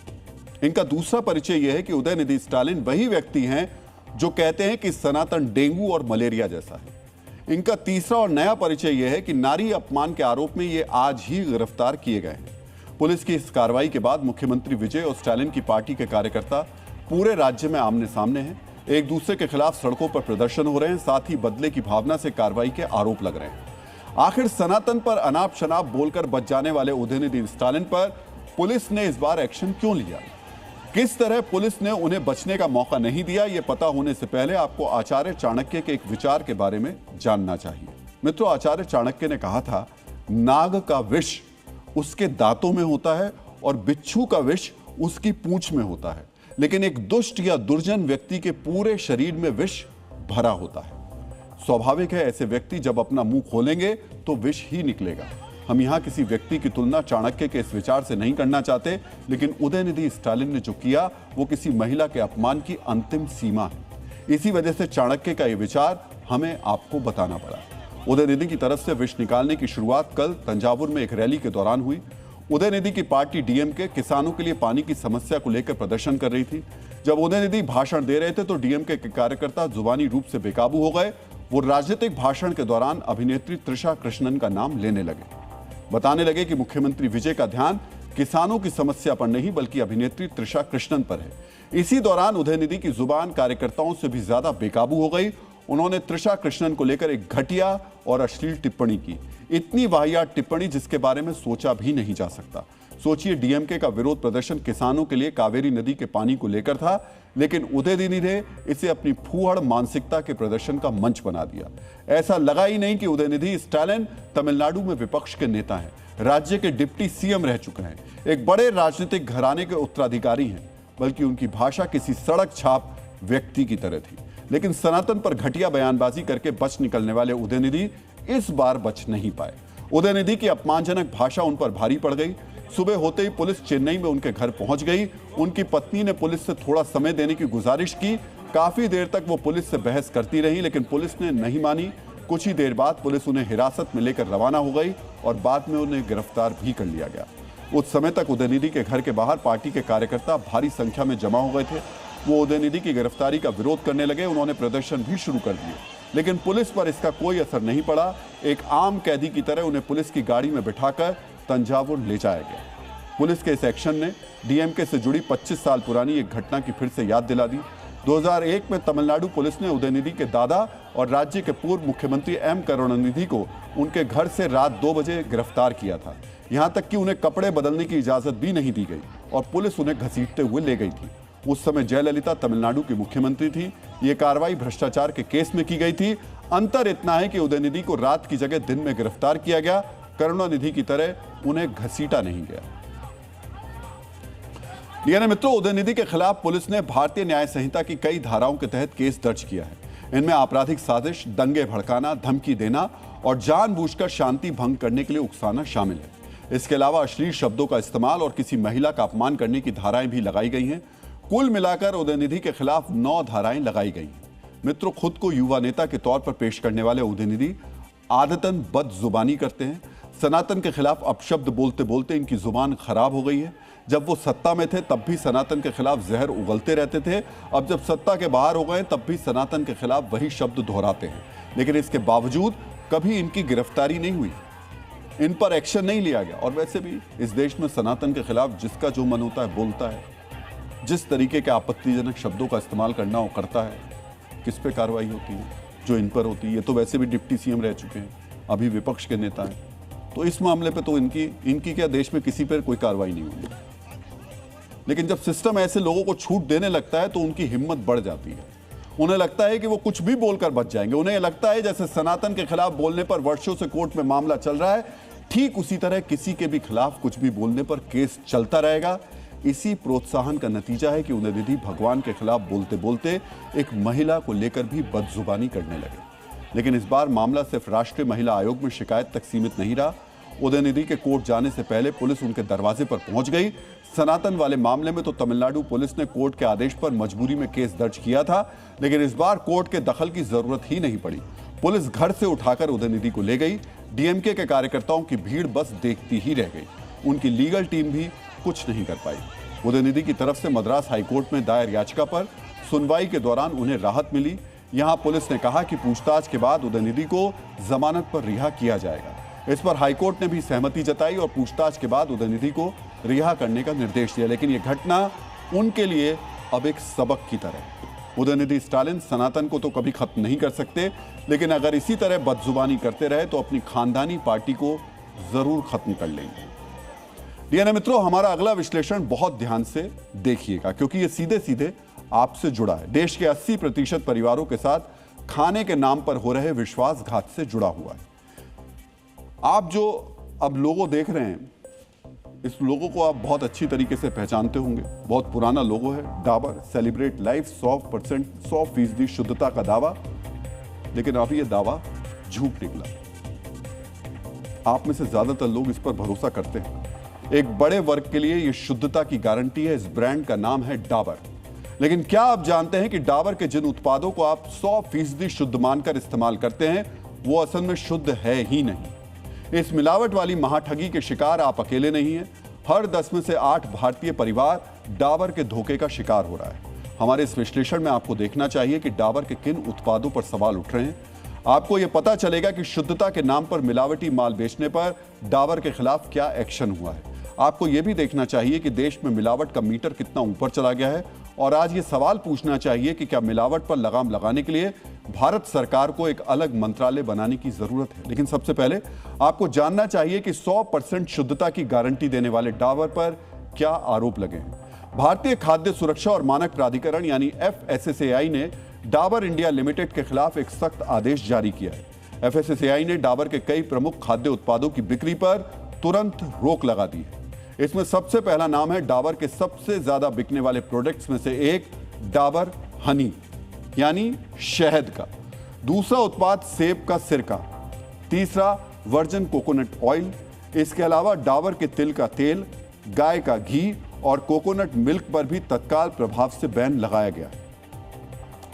इनका दूसरा परिचय यह है कि उदयनिधि स्टालिन वही व्यक्ति हैं जो कहते हैं कि सनातन डेंगू और मलेरिया जैसा है। इनका तीसरा और नया परिचय यह है कि नारी अपमान के आरोप में ये आज ही गिरफ्तार किए गए हैं। पुलिस की इस कार्रवाई के बाद मुख्यमंत्री विजय और स्टालिन की पार्टी के कार्यकर्ता पूरे राज्य में आमने सामने हैं। एक दूसरे के खिलाफ सड़कों पर प्रदर्शन हो रहे हैं, साथ ही बदले की भावना से कार्रवाई के आरोप लग रहे हैं। आखिर सनातन पर अनाप शनाप बोलकर बच जाने वाले उदयनिधि स्टालिन पर पुलिस ने इस बार एक्शन क्यों लिया? किस तरह पुलिस ने उन्हें बचने का मौका नहीं दिया, यह पता होने से पहले आपको आचार्य चाणक्य के एक विचार के बारे में जानना चाहिए। मित्रों, आचार्य चाणक्य ने कहा था, नाग का विष उसके दांतों में होता है और बिच्छू का विष उसकी पूंछ में होता है, लेकिन एक दुष्ट या दुर्जन व्यक्ति के पूरे शरीर में विष भरा होता है। स्वाभाविक है, ऐसे व्यक्ति जब अपना मुंह खोलेंगे तो विष ही निकलेगा। हम यहां किसी व्यक्ति की तुलना चाणक्य के इस विचार से नहीं करना चाहते, लेकिन उदयनिधि स्टालिन ने जो किया वो किसी महिला के अपमान की अंतिम सीमा है। इसी वजह से चाणक्य का ये विचार हमें आपको बताना पड़ा। उदयनिधि की तरफ से विष निकालने की शुरुआत कल तंजावुर में एक रैली के दौरान हुई। उदयनिधि की पार्टी डीएमके किसानों के लिए पानी की समस्या को लेकर प्रदर्शन कर रही थी। जब उदयनिधि भाषण दे रहे थे तो डीएमके के कार्यकर्ता जुबानी रूप से बेकाबू हो गए। वो राजनीतिक भाषण के दौरान अभिनेत्री तृषा कृष्णन का नाम लेने लगे, बताने लगे कि मुख्यमंत्री विजय का ध्यान किसानों की समस्या पर नहीं बल्कि अभिनेत्री तृषा कृष्णन पर है। इसी दौरान उदयनिधि की जुबान कार्यकर्ताओं से भी ज्यादा बेकाबू हो गई। उन्होंने तृषा कृष्णन को लेकर एक घटिया और अश्लील टिप्पणी की, इतनी वाहियात टिप्पणी जिसके बारे में सोचा भी नहीं जा सकता। सोचिए, डीएमके का विरोध प्रदर्शन किसानों के लिए कावेरी नदी के पानी को लेकर था, लेकिन उदयनिधि ने इसे अपनी फूहड़ मानसिकता के प्रदर्शन का मंच बना दिया। ऐसा लगा ही नहीं कि उदयनिधि स्टालिन तमिलनाडु में विपक्ष के नेता हैं, राज्य के डिप्टी सीएम रह चुके हैं, एक बड़े राजनीतिक घराने के उत्तराधिकारी हैं, बल्कि उनकी भाषा किसी सड़क छाप व्यक्ति की तरह थी। लेकिन सनातन पर घटिया बयानबाजी करके बच निकलने वाले उदयनिधि इस बार बच नहीं पाए। उदयनिधि की अपमानजनक भाषा उन पर भारी पड़ गई। सुबह होते ही पुलिस चेन्नई में उनके घर पहुंच गई। उनकी पत्नी ने पुलिस से थोड़ा समय देने की गुजारिश की। काफी देर तक वो पुलिस से बहस करती रही, लेकिन पुलिस ने नहीं मानी। कुछ ही देर बाद पुलिस उन्हें हिरासत में लेकर रवाना हो गई और बाद में उन्हें गिरफ्तार भी कर लिया गया। उस समय तक उदयनिधि के घर के बाहर पार्टी के कार्यकर्ता भारी संख्या में जमा हो गए थे। वो उदयनिधि की गिरफ्तारी का विरोध करने लगे। उन्होंने प्रदर्शन भी शुरू कर दिए, लेकिन पुलिस पर इसका कोई असर नहीं पड़ा। एक आम कैदी की तरह उन्हें पुलिस की गाड़ी में बिठाकर तंजावुर ले जाया गया। पुलिस के इस एक्शन ने डीएमके से जुड़ी 25 साल पुरानी एक घटना की फिर से याद दिला दी। 2001 में तमिलनाडु पुलिस ने उदयनिधि के दादा और राज्य के पूर्व मुख्यमंत्री एम करुणानिधि को उनके घर से रात 2 बजे गिरफ्तार किया था। यहां तक कि उन्हें कपड़े बदलने की इजाजत भी नहीं दी गई और पुलिस उन्हें घसीटते हुए ले गई थी। उस समय जयललिता तमिलनाडु की मुख्यमंत्री थी। ये कार्रवाई भ्रष्टाचार के केस में की गई थी। अंतर इतना है कि उदयनिधि को रात की जगह दिन में गिरफ्तार किया गया। करुणानिधि की तरह उन्हें घसीटा नहीं गया। यानी मित्रों, उदयनिधि के खिलाफ पुलिस ने भारतीय न्याय संहिता की कई धाराओं के तहत केस दर्ज किया है। इनमें आपराधिक साजिश, दंगे भड़काना, धमकी देना और जानबूझकर शांति भंग करने के लिए उकसाना शामिल है। इसके अलावा अश्लील शब्दों का इस्तेमाल और किसी महिला का अपमान करने की धाराएं भी लगाई गई हैं। कुल मिलाकर उदयनिधि के खिलाफ 9 धाराएं लगाई गई हैं। मित्रों, खुद को युवा नेता के तौर पर पेश करने वाले उदयनिधि आदतन बदजुबानी करते हैं। सनातन के खिलाफ अपशब्द बोलते बोलते इनकी जुबान खराब हो गई है। जब वो सत्ता में थे तब भी सनातन के खिलाफ जहर उगलते रहते थे। अब जब सत्ता के बाहर हो गए तब भी सनातन के खिलाफ वही शब्द दोहराते हैं। लेकिन इसके बावजूद कभी इनकी गिरफ्तारी नहीं हुई, इन पर एक्शन नहीं लिया गया। और वैसे भी इस देश में सनातन के खिलाफ जिसका जो मन होता है बोलता है, जिस तरीके के आपत्तिजनक शब्दों का इस्तेमाल करना वो करता है। किस पे कार्रवाई होती है? जो इन पर होती है। ये तो वैसे भी डिप्टी सीएम रह चुके हैं, अभी विपक्ष के नेता हैं, तो इस मामले पे तो इनकी क्या देश में किसी पर कोई कार्रवाई नहीं हुई। लेकिन जब सिस्टम ऐसे लोगों को छूट देने लगता है तो उनकी हिम्मत बढ़ जाती है। उन्हें लगता है कि वो कुछ भी बोलकर बच जाएंगे। उन्हें लगता है जैसे सनातन के खिलाफ बोलने पर वर्षों से कोर्ट में मामला चल रहा है, ठीक उसी तरह किसी के भी खिलाफ कुछ भी बोलने पर केस चलता रहेगा। इसी प्रोत्साहन का नतीजा है कि उदयनिधि भगवान के खिलाफ बोलते बोलते एक महिला को लेकर भी बदजुबानी करने लगे। लेकिन इस बार मामला सिर्फ राष्ट्रीय महिला आयोग में शिकायत तक सीमित नहीं रहा। उदयनिधि के कोर्ट जाने से पहले पुलिस उनके दरवाजे पर पहुंच गई। सनातन वाले मामले में तो तमिलनाडु पुलिस ने कोर्ट के आदेश पर मजबूरी में केस दर्ज किया था, लेकिन इस बार कोर्ट के दखल की जरूरत ही नहीं पड़ी। पुलिस घर से उठाकर उदयनिधि को ले गई। डीएमके के कार्यकर्ताओं की भीड़ बस देखती ही रह गई। उनकी लीगल टीम भी कुछ नहीं कर पाई। उदयनिधि की तरफ से मद्रास हाईकोर्ट में दायर याचिका पर सुनवाई के दौरान उन्हें राहत मिली। यहां पुलिस ने कहा कि पूछताछ के बाद उदयनिधि को जमानत पर रिहा किया जाएगा। इस पर हाईकोर्ट ने भी सहमति जताई और पूछताछ के बाद उदयनिधि को रिहा करने का निर्देश दिया। लेकिन यह घटना उनके लिए अब एक सबक की तरह है। उदयनिधि स्टालिन सनातन को तो कभी खत्म नहीं कर सकते, लेकिन अगर इसी तरह बदजुबानी करते रहे तो अपनी खानदानी पार्टी को जरूर खत्म कर लेंगे। डीएनए मित्रों, हमारा अगला विश्लेषण बहुत ध्यान से देखिएगा, क्योंकि यह सीधे सीधे आपसे जुड़ा है। देश के 80% परिवारों के साथ खाने के नाम पर हो रहे विश्वासघात से जुड़ा हुआ है। आप जो अब लोगो देख रहे हैं, इस लोगो को आप बहुत अच्छी तरीके से पहचानते होंगे। बहुत पुराना लोगो है, डाबर सेलिब्रेट लाइफ, 100% शुद्धता का दावा। लेकिन अब यह दावा झूठ निकला। आप में से ज्यादातर लोग इस पर भरोसा करते हैं। एक बड़े वर्ग के लिए यह शुद्धता की गारंटी है। इस ब्रांड का नाम है डाबर। लेकिन क्या आप जानते हैं कि डाबर के जिन उत्पादों को आप 100% शुद्ध मानकर इस्तेमाल करते हैं, वो असल में शुद्ध है ही नहीं। इस मिलावट वाली महाठगी के शिकार आप अकेले नहीं हैं। हर 10 में से 8 भारतीय परिवार डाबर के धोखे का शिकार हो रहा है। हमारे इस विश्लेषण में आपको देखना चाहिए कि डाबर के किन उत्पादों पर सवाल उठ रहे हैं। आपको यह पता चलेगा कि शुद्धता के नाम पर मिलावटी माल बेचने पर डाबर के खिलाफ क्या एक्शन हुआ है। आपको यह भी देखना चाहिए कि देश में मिलावट का मीटर कितना ऊपर चला गया है। और आज ये सवाल पूछना चाहिए कि क्या मिलावट पर लगाम लगाने के लिए भारत सरकार को एक अलग मंत्रालय बनाने की जरूरत है। लेकिन सबसे पहले आपको जानना चाहिए कि 100% शुद्धता की गारंटी देने वाले डाबर पर क्या आरोप लगे हैं। भारतीय खाद्य सुरक्षा और मानक प्राधिकरण यानी FSSAI ने डाबर इंडिया लिमिटेड के खिलाफ एक सख्त आदेश जारी किया है। FSSAI ने डाबर के कई प्रमुख खाद्य उत्पादों की बिक्री पर तुरंत रोक लगा दी है। इसमें सबसे पहला नाम है डाबर के सबसे ज्यादा बिकने वाले प्रोडक्ट्स में से एक डाबर हनी यानी शहद का, दूसरा उत्पाद सेब का सिरका, तीसरा वर्जिन कोकोनट ऑयल। इसके अलावा डाबर के तिल का तेल, गाय का घी और कोकोनट मिल्क पर भी तत्काल प्रभाव से बैन लगाया गया।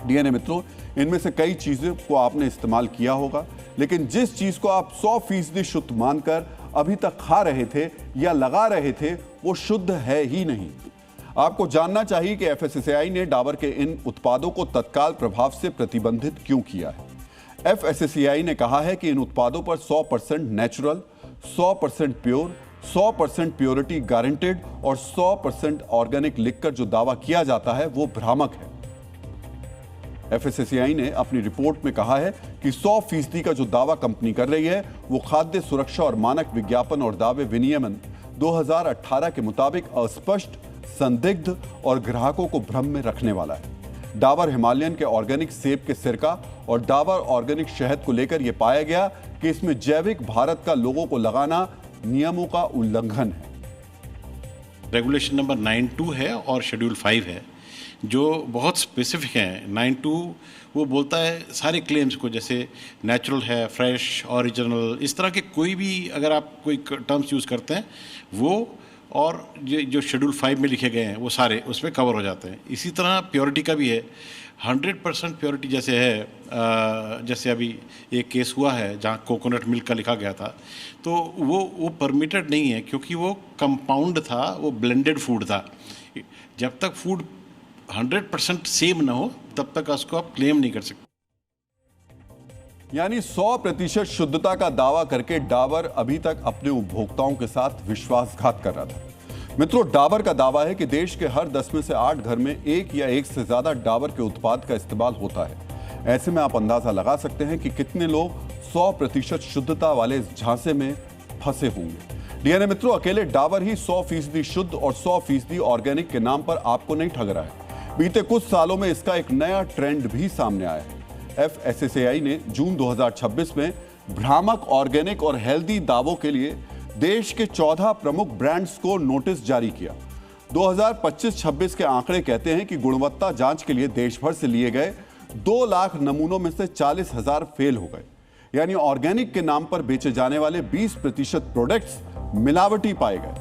डीएनए मित्रों, इनमें से कई चीजों को आपने इस्तेमाल किया होगा, लेकिन जिस चीज को आप 100% शुद्ध मानकर अभी तक खा रहे थे या लगा रहे थे वो शुद्ध है ही नहीं। आपको जानना चाहिए कि FSSAI ने डाबर के इन उत्पादों को तत्काल प्रभाव से प्रतिबंधित क्यों किया है। FSSAI ने कहा है कि इन उत्पादों पर 100% नेचुरल, 100% प्योर, 100% प्योरिटी गारंटेड और 100% ऑर्गेनिक लिखकर जो दावा किया जाता है वो भ्रामक है। FSSAI ने अपनी रिपोर्ट में कहा है कि 100% का जो दावा कंपनी कर रही है वो खाद्य सुरक्षा और मानक विज्ञापन और दावे विनियमन 2018 के मुताबिक अस्पष्ट, संदिग्ध और ग्राहकों को भ्रम में रखने वाला है। डाबर हिमालयन के ऑर्गेनिक सेब के सिरका और डाबर ऑर्गेनिक शहद को लेकर यह पाया गया कि इसमें जैविक भारत का लोगों को लगाना नियमों का उल्लंघन है। रेगुलेशन नंबर 9(2) है और शेड्यूल 5 है जो बहुत स्पेसिफिक हैं। 9(2) वो बोलता है सारे क्लेम्स को, जैसे नेचुरल है, फ्रेश, ओरिजिनल, इस तरह के कोई भी अगर आप कोई टर्म्स यूज़ करते हैं वो, और ये जो शेड्यूल 5 में लिखे गए हैं वो सारे उसमें कवर हो जाते हैं। इसी तरह प्योरिटी का भी है। 100% प्योरिटी जैसे है, जैसे अभी एक केस हुआ है जहाँ कोकोनट मिल्क का लिखा गया था, तो वो परमिटेड नहीं है क्योंकि वो कंपाउंड था, वो ब्लेंडेड फूड था। जब तक फूड 100% सेम ना हो तब तक उसको आप क्लेम नहीं कर सकते। यानी 100% शुद्धता का दावा करके डाबर अभी तक अपने उपभोक्ताओं के साथ विश्वासघात कर रहा था। मित्रों, डाबर का दावा है कि देश के हर 10 में से 8 घर में एक या एक से ज्यादा डाबर के उत्पाद का इस्तेमाल होता है। ऐसे में आप अंदाजा लगा सकते हैं कि कितने लोग 100% शुद्धता वाले इस झांसे में फंसे होंगे। डीएनए मित्रों, अकेले डाबर ही 100% शुद्ध और 100% ऑर्गेनिक के नाम पर आपको नहीं ठग रहा है। बीते कुछ सालों में इसका एक नया ट्रेंड भी सामने आया है। FSSAI ने जून 2026 में भ्रामक ऑर्गेनिक और हेल्दी दावों के लिए देश के 14 प्रमुख ब्रांड्स को नोटिस जारी किया। 2025-26 के आंकड़े कहते हैं कि गुणवत्ता जांच के लिए देश भर से लिए गए 2 लाख नमूनों में से 40,000 फेल हो गए। यानी ऑर्गेनिक के नाम पर बेचे जाने वाले 20% प्रोडक्ट्स मिलावटी पाए गए।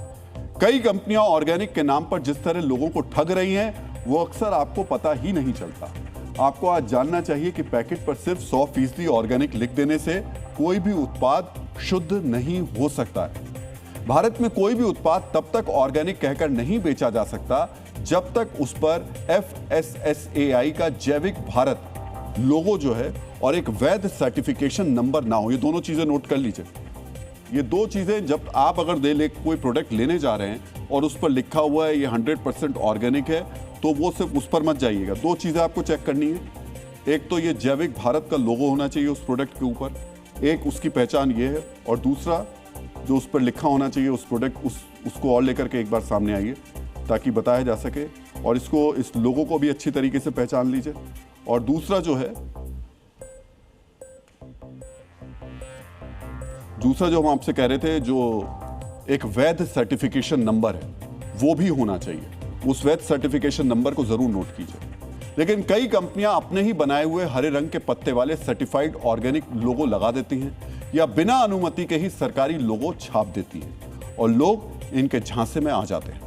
कई कंपनियां ऑर्गेनिक के नाम पर जिस तरह लोगों को ठग रही हैं वो अक्सर आपको पता ही नहीं चलता। आपको आज जानना चाहिए कि पैकेट पर सिर्फ 100% ऑर्गेनिक लिख देने से कोई भी उत्पाद शुद्ध नहीं हो सकता है। भारत में कोई भी उत्पाद तब तक ऑर्गेनिक कहकर नहीं बेचा जा सकता जब तक उस पर FSSAI का जैविक भारत लोगो जो है और एक वैध सर्टिफिकेशन नंबर ना हो। ये दोनों चीजें नोट कर लीजिए। ये दो चीजें, जब आप अगर कोई प्रोडक्ट लेने जा रहे हैं और उस पर लिखा हुआ है ये 100% ऑर्गेनिक है, तो वो सिर्फ उस पर मत जाइएगा। 2 चीजें आपको चेक करनी है। एक तो ये जैविक भारत का लोगो होना चाहिए उस प्रोडक्ट के ऊपर, एक उसकी पहचान ये है, और दूसरा जो उस पर लिखा होना चाहिए उस प्रोडक्ट उसको और लेकर के एक बार सामने आइए ताकि बताया जा सके, और इस लोगो को भी अच्छी तरीके से पहचान लीजिए। और दूसरा जो हम आपसे कह रहे थे, जो एक वैध सर्टिफिकेशन नंबर है वो भी होना चाहिए। उस वैध सर्टिफिकेशन नंबर को जरूर नोट कीजिए। लेकिन कई कंपनियां अपने ही बनाए हुए हरे रंग के पत्ते वाले सर्टिफाइड ऑर्गेनिक लोगो लगा देती हैं या बिना अनुमति के ही सरकारी लोगो छाप देती हैं और लोग इनके झांसे में आ जाते हैं।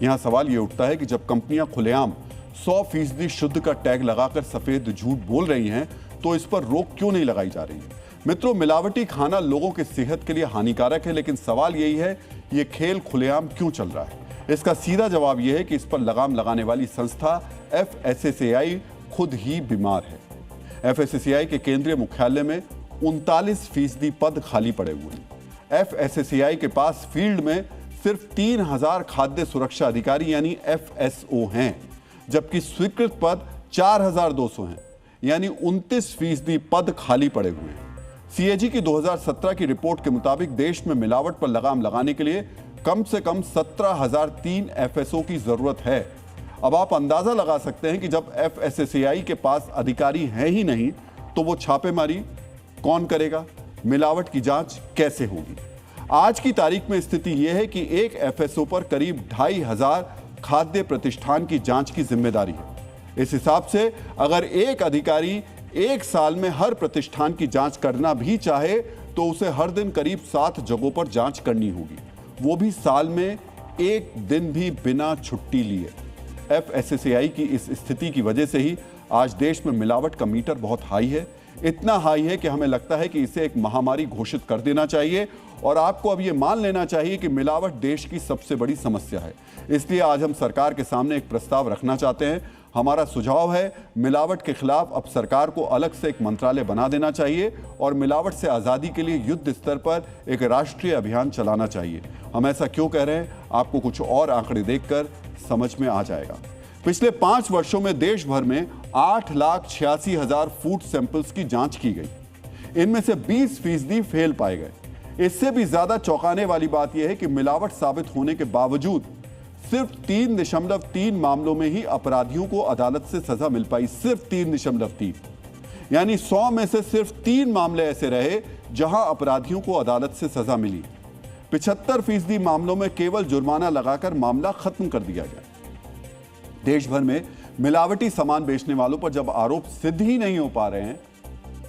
यहां सवाल यह उठता है कि जब कंपनियां खुलेआम 100% शुद्ध का टैग लगाकर सफेद झूठ बोल रही हैं तो इस पर रोक क्यों नहीं लगाई जा रही है। मित्रों, मिलावटी खाना लोगों की सेहत के लिए हानिकारक है, लेकिन सवाल यही है ये खेल खुलेआम क्यों चल रहा है। इसका सीधा जवाब यह है कि इस पर लगाम लगाने वाली संस्था FSSAI खुद ही बीमार है। FSSAI के केंद्रीय मुख्यालय में 39% पद खाली पड़े हुए हैं। FSSAI के पास फील्ड में सिर्फ 3000 खाद्य सुरक्षा अधिकारी यानी FSO हैं, जबकि स्वीकृत पद 4200 हैं। यानी 29% पद खाली पड़े हुए हैं। सीएजी की 2017 की रिपोर्ट के मुताबिक देश में मिलावट पर लगाम लगाने के लिए कम से कम 17,003 एफएसओ की जरूरत है। अब आप अंदाजा लगा सकते हैं कि जब एफएसएसएआई के पास अधिकारी हैं ही नहीं तो वो छापेमारी कौन करेगा, मिलावट की जांच कैसे होगी। आज की तारीख में स्थिति यह है कि एक एफएसओ पर करीब 2,500 खाद्य प्रतिष्ठान की जांच की जिम्मेदारी है। इस हिसाब से अगर एक अधिकारी एक साल में हर प्रतिष्ठान की जांच करना भी चाहे तो उसे हर दिन करीब 7 जगहों पर जांच करनी होगी, वो भी साल में एक दिन भी बिना छुट्टी लिए। एफएसएसएआई की इस स्थिति की वजह से ही आज देश में मिलावट का मीटर बहुत हाई है। इतना हाई है कि हमें लगता है कि इसे एक महामारी घोषित कर देना चाहिए और आपको अब यह मान लेना चाहिए कि मिलावट देश की सबसे बड़ी समस्या है। इसलिए आज हम सरकार के सामने एक प्रस्ताव रखना चाहते हैं। हमारा सुझाव है मिलावट के खिलाफ अब सरकार को अलग से एक मंत्रालय बना देना चाहिए और मिलावट से आज़ादी के लिए युद्ध स्तर पर एक राष्ट्रीय अभियान चलाना चाहिए। हम ऐसा क्यों कह रहे हैं, आपको कुछ और आंकड़े देखकर समझ में आ जाएगा। पिछले 5 वर्षों में देश भर में 8,86,000 फूड सैंपल्स की जांच की गई। इनमें से 20% फेल पाए गए। इससे भी ज्यादा चौंकाने वाली बात यह है कि मिलावट साबित होने के बावजूद सिर्फ 3.3 मामलों में ही अपराधियों को अदालत से सजा मिल पाई। सिर्फ 3.3, यानी 100 में से सिर्फ 3 मामले ऐसे रहे जहां अपराधियों को अदालत से सजा मिली। 75% मामलों में केवल जुर्माना लगाकर मामला खत्म कर दिया गया। देश भर में मिलावटी सामान बेचने वालों पर जब आरोप सिद्ध ही नहीं हो पा रहे हैं,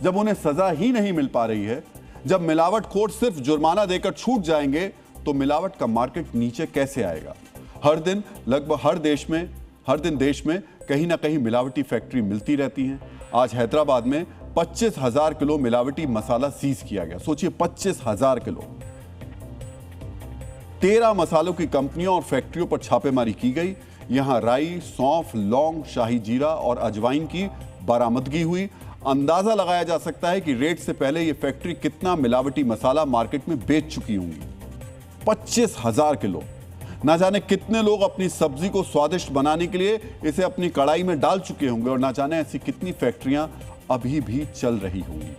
जब उन्हें सजा ही नहीं मिल पा रही है, जब मिलावटखोर सिर्फ जुर्माना देकर छूट जाएंगे तो मिलावट का मार्केट नीचे कैसे आएगा। हर दिन लगभग हर दिन देश में कहीं ना कहीं मिलावटी फैक्ट्री मिलती रहती हैं। आज हैदराबाद में 25,000 किलो मिलावटी मसाला सीज किया गया। सोचिए 25,000 किलो। 13 मसालों की कंपनियों और फैक्ट्रियों पर छापेमारी की गई। यहां राई, सौंफ, लौंग, शाही जीरा और अजवाइन की बरामदगी हुई। अंदाजा लगाया जा सकता है कि रेड से पहले यह फैक्ट्री कितना मिलावटी मसाला मार्केट में बेच चुकी होंगी। 25,000 किलो। ना जाने कितने लोग अपनी सब्जी को स्वादिष्ट बनाने के लिए इसे अपनी कढ़ाई में डाल चुके होंगे और ना जाने ऐसी कितनी फैक्ट्रियां अभी भी चल रही होंगी।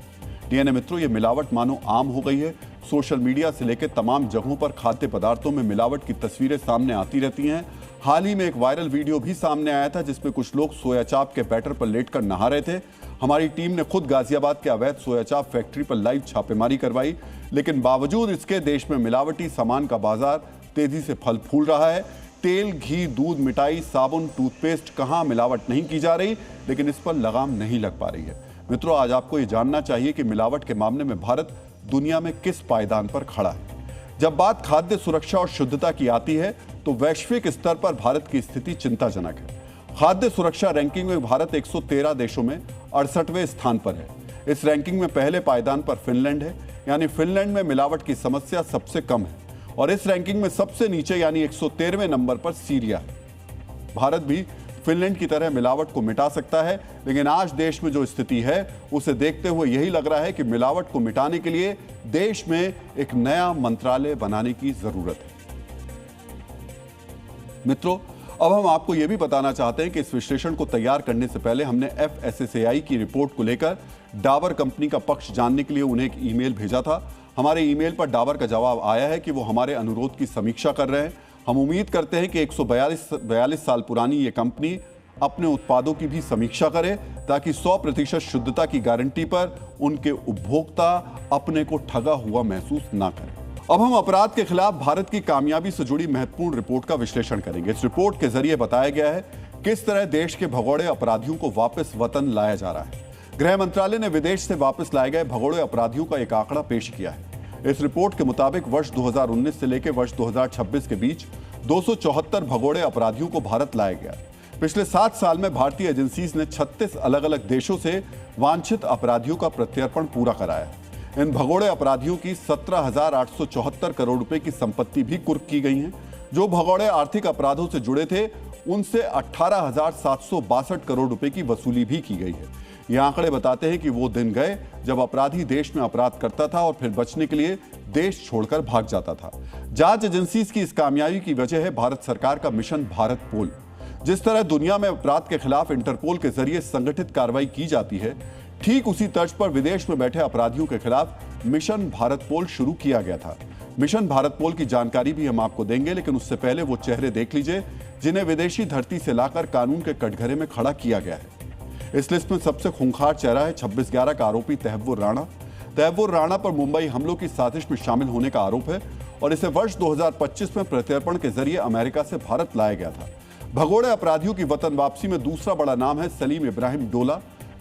डीएनए मित्रों, ये मिलावट मानो आम हो गई है। सोशल मीडिया से लेकर तमाम जगहों पर खाद्य पदार्थों में मिलावट की तस्वीरें सामने आती रहती हैं। हाल ही में एक वायरल वीडियो भी सामने आया था जिसमें कुछ लोग सोया चाप के बैटर पर लेटकर नहा रहे थे। हमारी टीम ने खुद गाजियाबाद के अवैध सोया चाप फैक्ट्री पर लाइव छापेमारी करवाई, लेकिन बावजूद इसके देश में मिलावटी सामान का बाजार तेजी से फल फूल रहा है। तेल, घी, दूध, मिठाई, साबुन, टूथपेस्ट, कहां मिलावट नहीं की जा रही, लेकिन इस पर लगाम नहीं लग पा रही है। मित्रों, आज आपको ये जानना चाहिए कि मिलावट के मामले में भारत दुनिया में किस पायदान पर खड़ा है। जब बात खाद्य सुरक्षा और शुद्धता की आती है तो वैश्विक स्तर पर भारत की स्थिति चिंताजनक है। खाद्य सुरक्षा रैंकिंग में भारत 113 देशों में 68वें स्थान पर है। इस रैंकिंग में पहले पायदान पर फिनलैंड है, यानी फिनलैंड में मिलावट की समस्या सबसे कम है। और इस रैंकिंग में सबसे नीचे यानी 113वें नंबर पर सीरिया है। भारत भी फिनलैंड की तरह मिलावट को मिटा सकता है, लेकिन आज देश में जो स्थिति है उसे देखते हुए यही लग रहा है कि मिलावट को मिटाने के लिए देश में एक नया मंत्रालय बनाने की जरूरत है। मित्रों, अब हम आपको यह भी बताना चाहते हैं कि इस विश्लेषण को तैयार करने से पहले हमने एफएसएसएआई की रिपोर्ट को लेकर डाबर कंपनी का पक्ष जानने के लिए उन्हें एक ईमेल भेजा था। हमारे ईमेल पर डाबर का जवाब आया है कि वो हमारे अनुरोध की समीक्षा कर रहे हैं। हम उम्मीद करते हैं कि 142 साल पुरानी ये कंपनी अपने उत्पादों की भी समीक्षा करे ताकि 100% शुद्धता की गारंटी पर उनके उपभोक्ता अपने को ठगा हुआ महसूस ना करें। अब हम अपराध के खिलाफ भारत की कामयाबी से जुड़ी महत्वपूर्ण रिपोर्ट का विश्लेषण करेंगे। इस रिपोर्ट के जरिए बताया गया है किस तरह देश के भगोड़े अपराधियों को वापस वतन लाया जा रहा है। गृह मंत्रालय ने विदेश से वापस लाए गए भगोड़े अपराधियों का एक आंकड़ा पेश किया है। इस रिपोर्ट के मुताबिक वर्ष 2019 से लेकर वर्ष 2026 के बीच 274 भगोड़े अपराधियों को भारत लाया गया। पिछले 7 साल में भारतीय एजेंसीज ने 36 अलग अलग देशों से वांछित अपराधियों का प्रत्यर्पण पूरा कराया है। इन भगोड़े अपराधियों की 17,874 करोड़ रुपए की संपत्ति भी कुर्क की गई है। जो भगोड़े आर्थिक अपराधों से जुड़े थे उनसे 18,762 करोड़ रुपए की वसूली भी की गई है। ये आंकड़े बताते हैं कि वो दिन गए जब अपराधी देश में अपराध करता था और फिर बचने के लिए देश छोड़कर भाग जाता था। जांच एजेंसीज की इस कामयाबी की वजह है भारत सरकार का मिशन भारत पोल, जिस तरह दुनिया में अपराध के खिलाफ इंटरपोल के जरिए संगठित कार्रवाई की जाती है, ठीक उसी तर्ज पर विदेश में बैठे अपराधियों के खिलाफ मिशन भारत पोल शुरू किया गया था। मिशन भारत पोल की जानकारी भी हम आपको देंगे, लेकिन उससे पहले वो चेहरे देख लीजिए जिन्हें विदेशी धरती से लाकर कानून के कटघरे में खड़ा किया गया है। इस लिस्ट में सबसे खूंखार चेहरा है 26/11 का आरोपी तहव्वुर राणा। तहव्वुर राणा पर मुंबई हमलों की साजिश में शामिल होने का आरोप है और इसे वर्ष 2025 में प्रत्यर्पण के जरिए अमेरिका से भारत लाया गया था। भगोड़े अपराधियों की वतन वापसी में दूसरा बड़ा नाम है सलीम इब्राहिम डोला।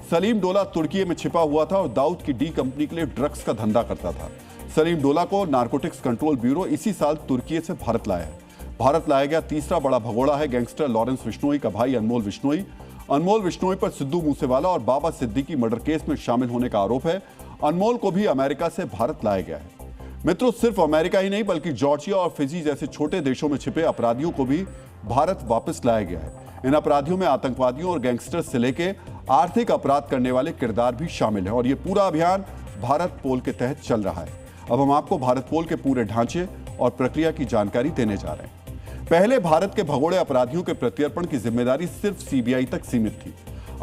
सलीम डोला तुर्की में छिपा हुआ था और दाऊद की डी कंपनी के लिए ड्रग्स का धंधा करता था। सलीम डोला को नारकोटिक्स कंट्रोल ब्यूरो इसी साल तुर्की से भारत लाया है। भारत लाया गया तीसरा बड़ा भगोड़ा है गैंगस्टर लॉरेंस बिश्नोई का भाई अनमोल बिश्नोई। अनमोल बिश्नोई पर सिद्धू मूसेवाला और बाबा सिद्दीकी मर्डर केस में शामिल होने का आरोप है। अनमोल को भी अमेरिका से भारत लाया गया है। मित्रों, सिर्फ अमेरिका ही नहीं बल्कि जॉर्जिया और फिजी जैसे छोटे देशों में छिपे अपराधियों को भी भारत वापस लाया गया है। इन अपराधियों में आतंकवादियों और गैंगस्टर्स से लेकर आर्थिक अपराध करने वाले किरदार भी शामिल हैं और ये पूरा अभियान भारत पोल के तहत चल रहा है। अब हम आपको भारत पोल के पूरे ढांचे और प्रक्रिया की जानकारी देने जा रहे हैं। पहले भारत के भगोड़े अपराधियों के प्रत्यर्पण की जिम्मेदारी सिर्फ सीबीआई तक सीमित थी।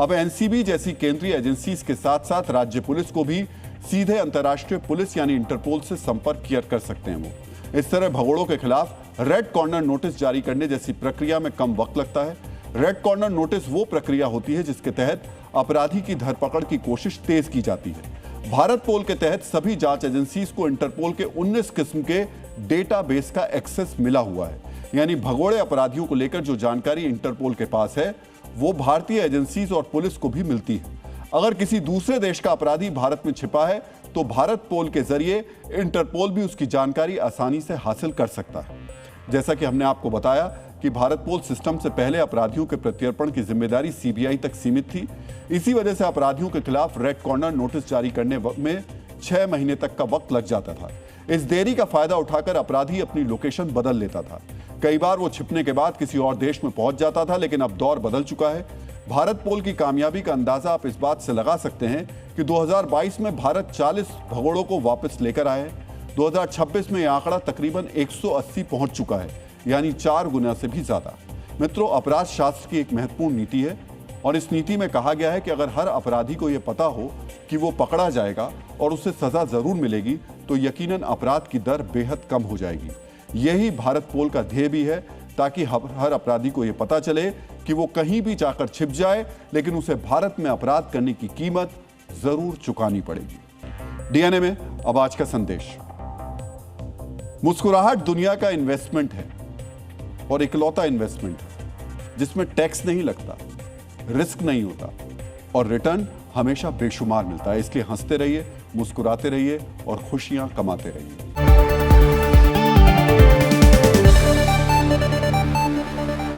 अब एनसीबी जैसी केंद्रीय एजेंसीज के साथ साथ राज्य पुलिस को भी सीधे अंतर्राष्ट्रीय पुलिस यानी इंटरपोल से संपर्क कर सकते हैं। वो इस तरह भगोड़ों के खिलाफ रेड कॉर्नर नोटिस जारी करने जैसी प्रक्रिया में कम वक्त लगता है। रेड कॉर्नर नोटिस वो प्रक्रिया होती है जिसके तहत अपराधी की धरपकड़ की कोशिश तेज की जाती है। भारत पोल के तहत सभी जांच एजेंसीज को इंटरपोल के 19 किस्म के डेटाबेस का एक्सेस मिला हुआ है। यानी भगोड़े अपराधियों को लेकर जो जानकारी इंटरपोल के पास है वो भारतीय एजेंसीज और पुलिस को भी मिलती है। अगर किसी दूसरे देश का अपराधी भारत में छिपा है तो भारत पोल के जरिए इंटरपोल भी उसकी जानकारी आसानी से हासिल कर सकता है। जैसा कि हमने आपको बताया कि भारत पोल सिस्टम से पहले अपराधियों के प्रत्यर्पण की जिम्मेदारी सीबीआई तक सीमित थी। इसी वजह से अपराधियों के खिलाफ रेड कॉर्नर नोटिस जारी करने में 6 महीने तक का वक्त लग जाता था। इस देरी का फायदा उठाकर अपराधी अपनी लोकेशन बदल लेता था। कई बार वो छिपने के बाद किसी और देश में पहुंच जाता था, लेकिन अब दौर बदल चुका है। भारत पोल की कामयाबी का अंदाजा आप इस बात से लगा सकते हैं कि 2022 में भारत 40 भगोड़ों को वापस लेकर आए। 2026 में यह आंकड़ा तकरीबन 180 पहुंच चुका है, यानी 4 गुना से भी ज्यादा। मित्रों, अपराध शास्त्र की एक महत्वपूर्ण नीति है और इस नीति में कहा गया है कि अगर हर अपराधी को यह पता हो कि वो पकड़ा जाएगा और उसे सजा जरूर मिलेगी तो यकीनन अपराध की दर बेहद कम हो जाएगी। यही भारत पोल का ध्येय भी है, ताकि हर अपराधी को यह पता चले कि वो कहीं भी जाकर छिप जाए, लेकिन उसे भारत में अपराध करने की कीमत जरूर चुकानी पड़ेगी। डीएनए में अब आज का संदेश। मुस्कुराहट दुनिया का इन्वेस्टमेंट है और इकलौता इन्वेस्टमेंट है जिसमें टैक्स नहीं लगता, रिस्क नहीं होता और रिटर्न हमेशा बेशुमार मिलता है। इसलिए हंसते रहिए, मुस्कुराते रहिए और खुशियां कमाते रहिए।